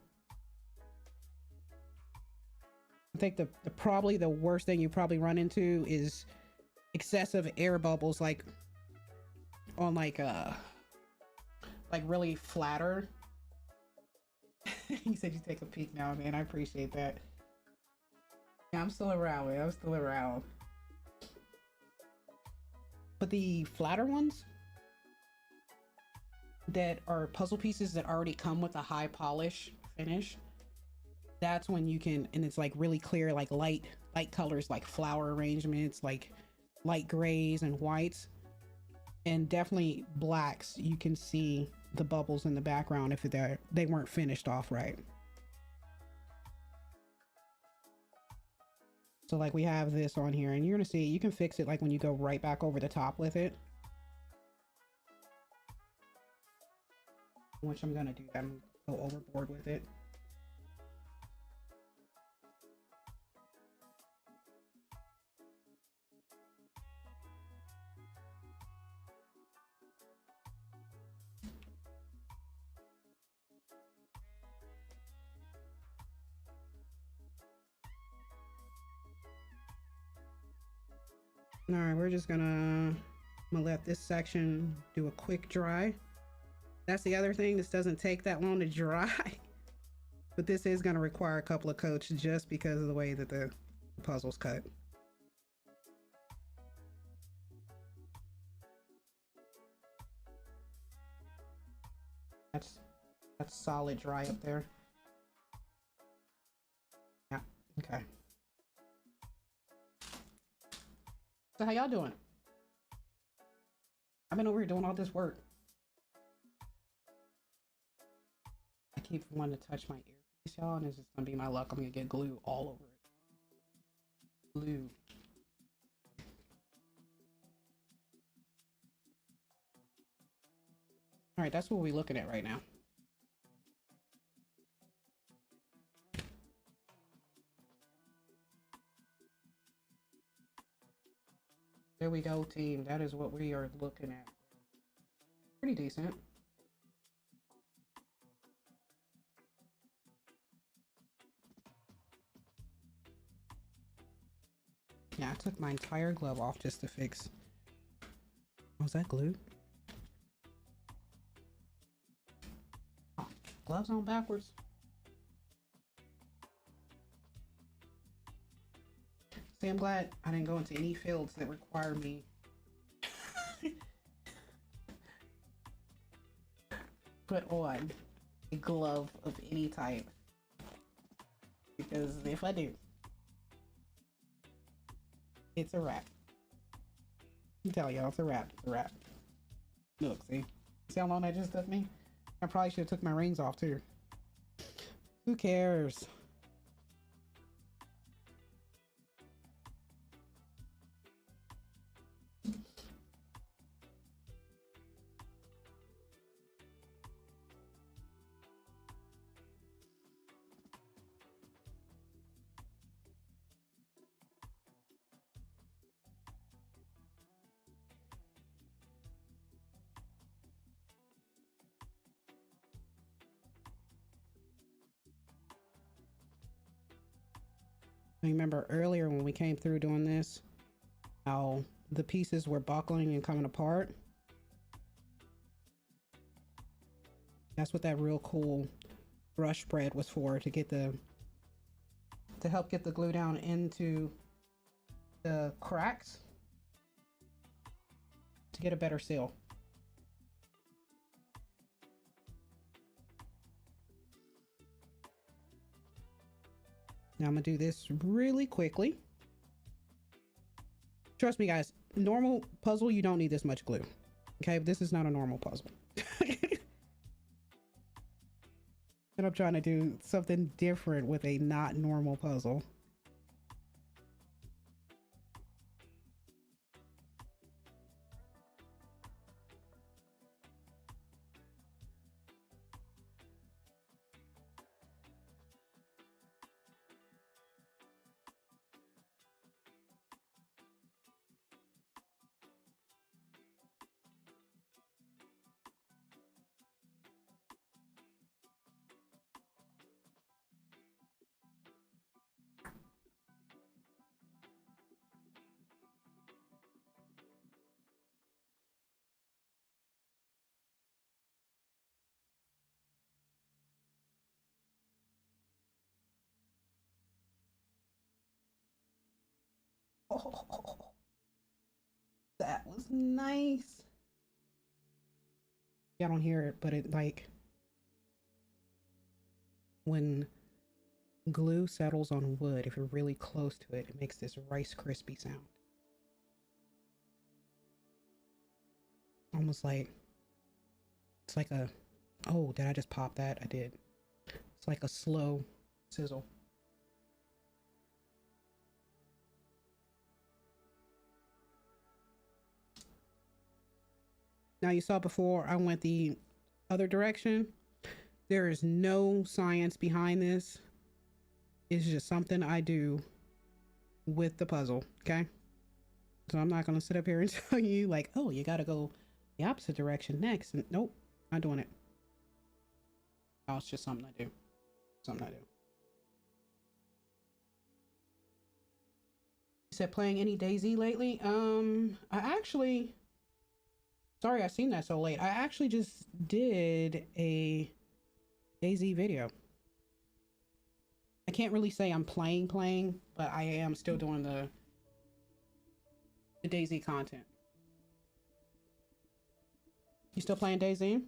I think the probably the worst thing you probably run into is excessive air bubbles, like on like really flatter. You said you take a peek now, man. I appreciate that. Yeah, I'm still around, man. I'm still around. But the flatter ones that are puzzle pieces that already come with a high polish finish, that's when you can, and it's like really clear, like light colors, like flower arrangements, like light grays and whites, and definitely blacks. You can see the bubbles in the background if they weren't finished off right. So like we have this on here, and you're gonna see you can fix it like when you go right back over the top with it, which I'm gonna do. I'm gonna go overboard with it. All right, we're just I'm gonna let this section do a quick dry. That's the other thing, this doesn't take that long to dry, but this is gonna require a couple of coats just because of the way that the puzzle's cut. That's solid dry up there. Yeah, okay. So how y'all doing? I've been over here doing all this work. I keep wanting to touch my earpiece, y'all, and it's just gonna be my luck. I'm gonna get glue all over it. Glue. All right, that's what we're looking at right now. There we go, team. That is what we are looking at. Pretty decent. Yeah, I took my entire glove off just to fix. Was that glue? Oh, gloves on backwards. See, I'm glad I didn't go into any fields that require me put on a glove of any type. Because if I do, it's a wrap. I tell y'all, it's a wrap. It's a wrap. Look, see how long that just took me? I probably should have took my rings off too. Who cares? Remember earlier when we came through doing this, how the pieces were buckling and coming apart? That's what that real cool brush spread was for, to get to help get the glue down into the cracks to get a better seal. Now I'm gonna do this really quickly. Trust me, guys, normal puzzle, you don't need this much glue. Okay, but this is not a normal puzzle. And I'm trying to do something different with a not normal puzzle. Oh, that was nice. Y'all don't hear it, but it like when glue settles on wood, if you're really close to it, it makes this Rice crispy sound. Almost like it's like a, oh, did I just pop that? I did. It's like a slow sizzle. Now you saw before I went the other direction. There is no science behind this. It's just something I do with the puzzle, okay? So I'm not gonna sit up here and tell you like, oh, you gotta go the opposite direction next. And nope, not doing it. Oh, it's just something I do. Something I do. You said playing any DayZ lately? I actually, sorry I seen that so late. I actually just did a DayZ video. I can't really say I'm playing, but I am still doing the DayZ content. You still playing DayZ?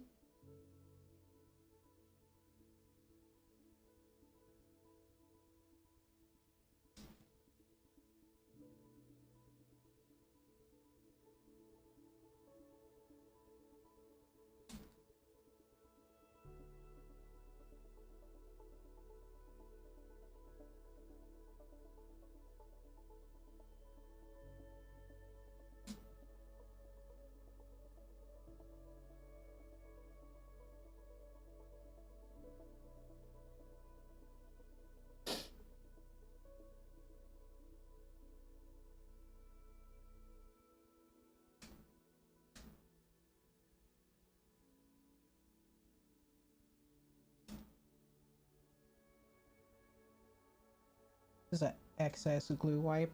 This is an excess glue wipe,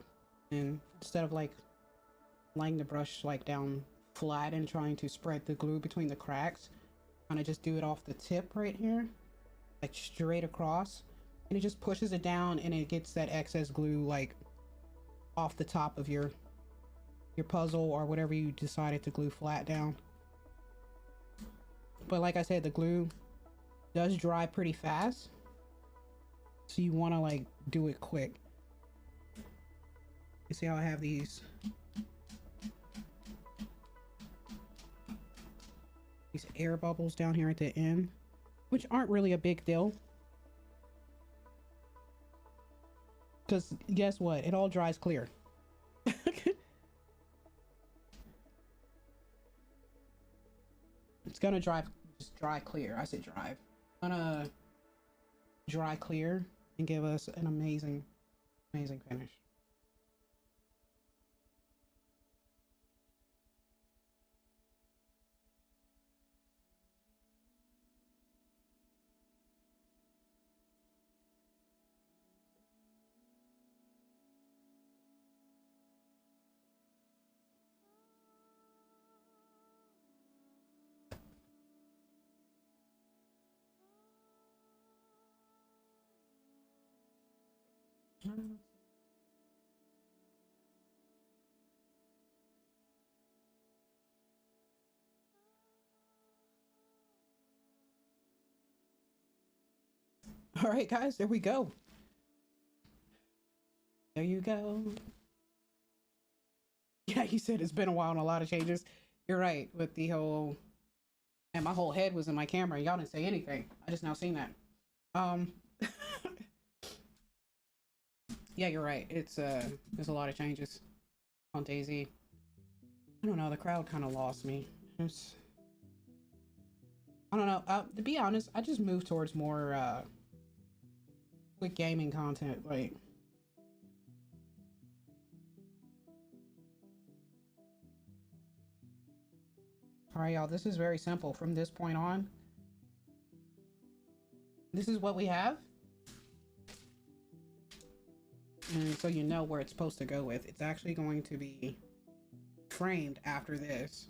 and instead of like laying the brush like down flat and trying to spread the glue between the cracks, kind of just do it off the tip right here, like straight across, and it just pushes it down and it gets that excess glue like off the top of your puzzle or whatever you decided to glue flat down. But like I said, the glue does dry pretty fast, so you want to like do it quick. You see how I have these air bubbles down here at the end, which aren't really a big deal, because guess what, it all dries clear. It's gonna just dry clear. I said drive. Gonna dry clear and give us an amazing finish. All right, guys, there we go. There you go. Yeah, you said it's been a while and a lot of changes. You're right with the whole, and my whole head was in my camera. Y'all didn't say anything. I just now seen that. Um, yeah, you're right. It's there's a lot of changes on Daisy. I don't know. The crowd kind of lost me. I don't know. To be honest, I just moved towards more with gaming content. Like, all right, y'all. This is very simple. From this point on, this is what we have. And so you know where it's supposed to go with. It's actually going to be framed after this.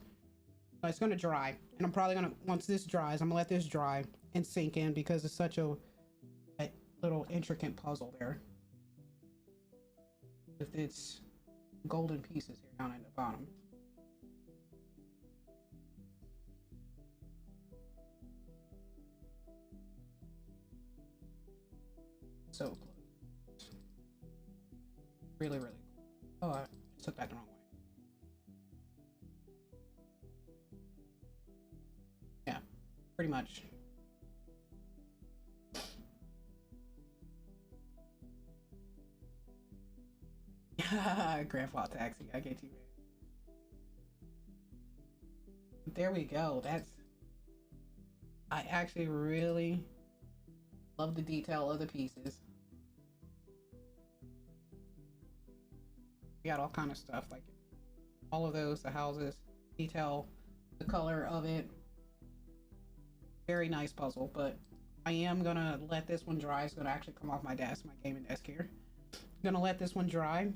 But it's going to dry. And I'm probably going to, once this dries, I'm going to let this dry and sink in because it's such a little intricate puzzle there. With its golden pieces here down at the bottom. So close. Really, really cool. Oh, I took that the wrong way. Yeah, pretty much. Grandpa Taxi, I get you, man. There we go. I actually really love the detail of the pieces. We got all kind of stuff, like all of those, the houses, detail, the color of it. Very nice puzzle, but I am gonna let this one dry. It's gonna actually come off my desk, my gaming desk here. Gonna let this one dry.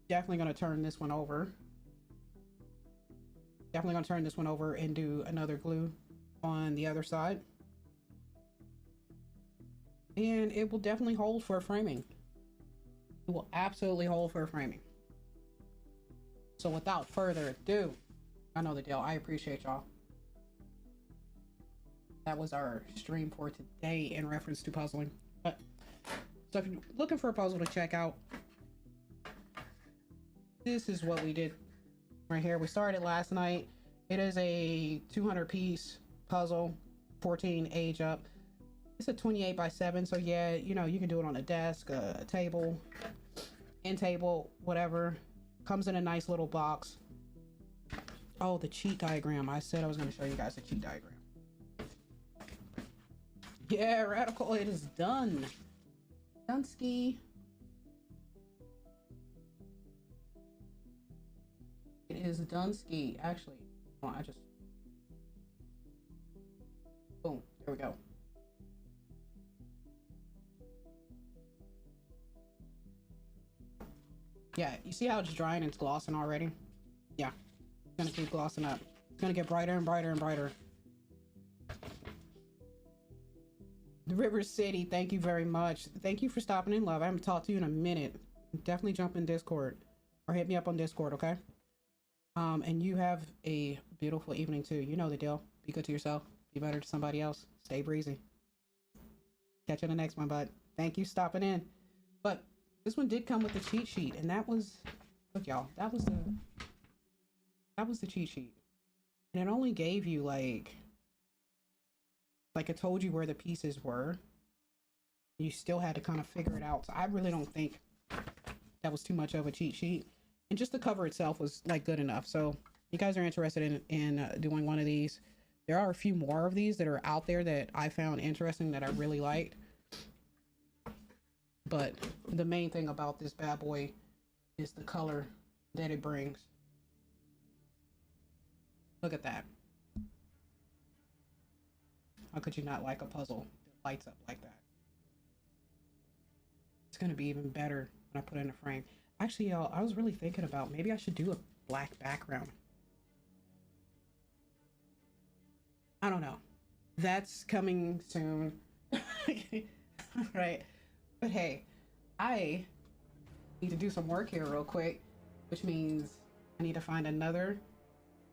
Definitely gonna turn this one over. Definitely gonna turn this one over and do another glue on the other side. And it will definitely hold for framing. It will absolutely hold for framing. So without further ado, I know the deal. I appreciate y'all. That was our stream for today in reference to puzzling. But so if you're looking for a puzzle to check out, this is what we did right here. We started last night. It is a 200 piece puzzle, 14 age up. It's a 28 by 7, so yeah, you know, you can do it on a desk, a table, end table, whatever. Comes in a nice little box. Oh, the cheat diagram. I said I was going to show you guys the cheat diagram. Yeah, Radical, it is done. Dunsky. It is Dunsky. Actually, oh, I just... Boom, there we go. Yeah, you see how it's drying and it's glossing already? Yeah, it's gonna keep glossing up. It's gonna get brighter and brighter and brighter. The River City, thank you very much. Thank you for stopping in, love. I haven't talked to you in a minute. Definitely jump in Discord or hit me up on Discord, okay? And you have a beautiful evening too. You know the deal. Be good to yourself. Be better to somebody else. Stay breezy. Catch you in the next one, bud. Thank you for stopping in. But this one did come with the cheat sheet, and that was, look y'all, that was the cheat sheet. And it only gave you like it told you where the pieces were. You still had to kind of figure it out. So I really don't think that was too much of a cheat sheet. And just the cover itself was like good enough. So if you guys are interested in doing one of these, there are a few more of these that are out there that I found interesting that I really liked. But the main thing about this bad boy is the color that it brings. Look at that. How could you not like a puzzle that lights up like that? It's gonna be even better when I put it in a frame. Actually, y'all, I was really thinking about maybe I should do a black background. I don't know. That's coming soon. Right. But hey, I need to do some work here real quick, which means I need to find another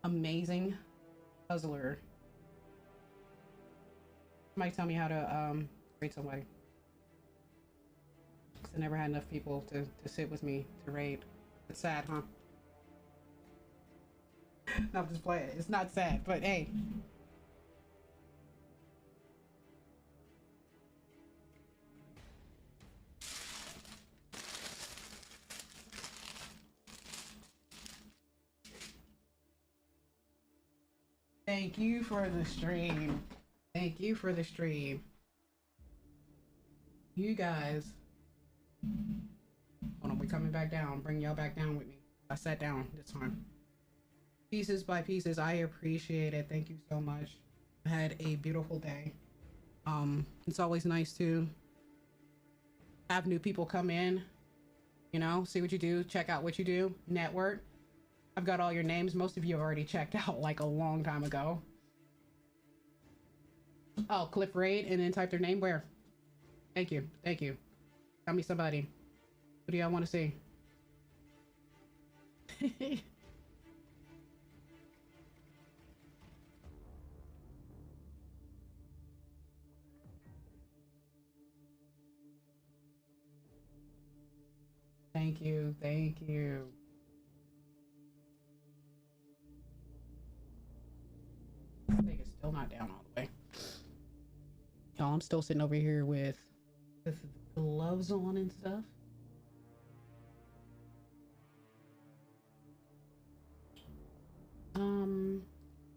amazing puzzler. Somebody tell me how to rate somebody. I never had enough people to sit with me to raid. It's sad, huh? No, I'm just playing. It's not sad, but hey. Thank you for the stream. Thank you for the stream. You guys. Hold on, we're coming back down. Bring y'all back down with me. I sat down this time. Pieces by pieces, I appreciate it. Thank you so much. I had a beautiful day. It's always nice to have new people come in, you know, see what you do, check out what you do, network. I've got all your names. Most of you have already checked out like a long time ago. Oh, clip raid and then type their name where? Thank you. Thank you. Tell me somebody. What do y'all want to see? Thank you. Thank you. I think it's still not down all the way. Y'all, I'm still sitting over here with gloves on and stuff.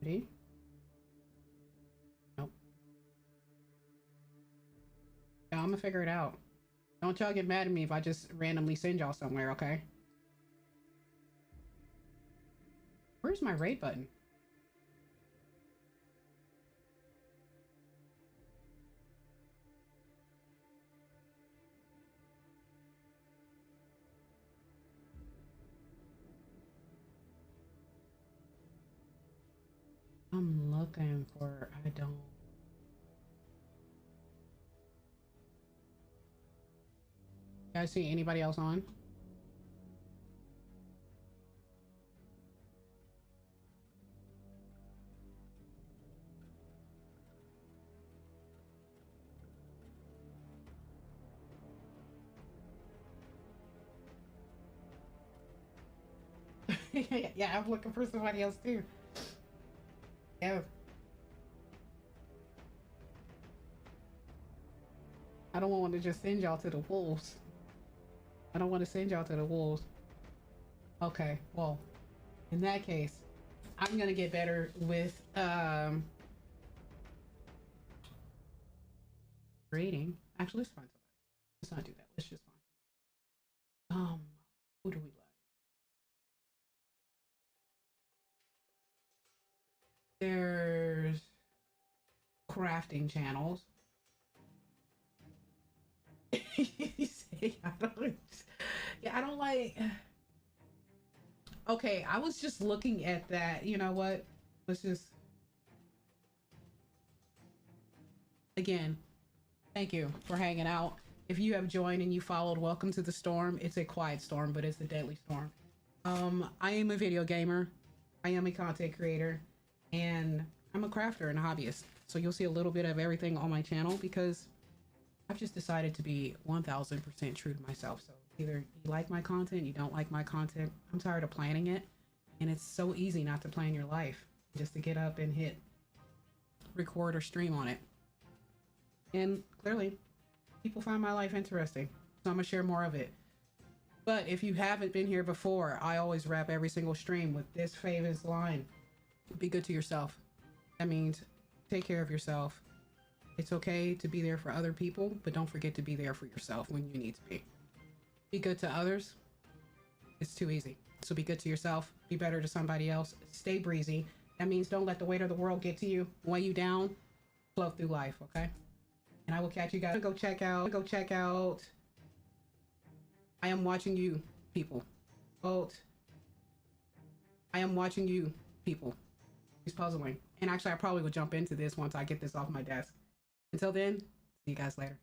Ready? Nope. Yeah, I'm gonna figure it out. Don't y'all get mad at me if I just randomly send y'all somewhere, okay? Where's my raid button? I'm looking for, I don't. You guys see anybody else on? Yeah, I'm looking for somebody else too. Yeah. I don't want to just send y'all to the wolves. I don't want to send y'all to the wolves. Okay, well, in that case, I'm gonna get better with rating. Actually, let's find somebody. Let's not do that. Let's just find. Who do we like? There's crafting channels. I don't like. Okay, I was just looking at that. You know what? Let's just. Again, thank you for hanging out. If you have joined and you followed, welcome to the storm. It's a quiet storm, but it's a deadly storm. I am a video gamer. I am a content creator, and I'm a crafter and a hobbyist. So you'll see a little bit of everything on my channel because I've just decided to be 1000% true to myself. So either you like my content, you don't like my content. I'm tired of planning it, and it's so easy not to plan your life, just to get up and hit record or stream on it. And clearly, people find my life interesting, so I'm gonna share more of it. But if you haven't been here before, I always wrap every single stream with this famous line: be good to yourself. That means take care of yourself. It's okay to be there for other people, but don't forget to be there for yourself when you need to be. Be good to others. It's too easy. So be good to yourself. Be better to somebody else. Stay breezy. That means don't let the weight of the world get to you, weigh you down. Flow through life, okay? And I will catch you guys. Go check out. I am watching you, people. Vote. I am watching you, people. He's puzzling. And actually, I probably will jump into this once I get this off my desk. Until then, see you guys later.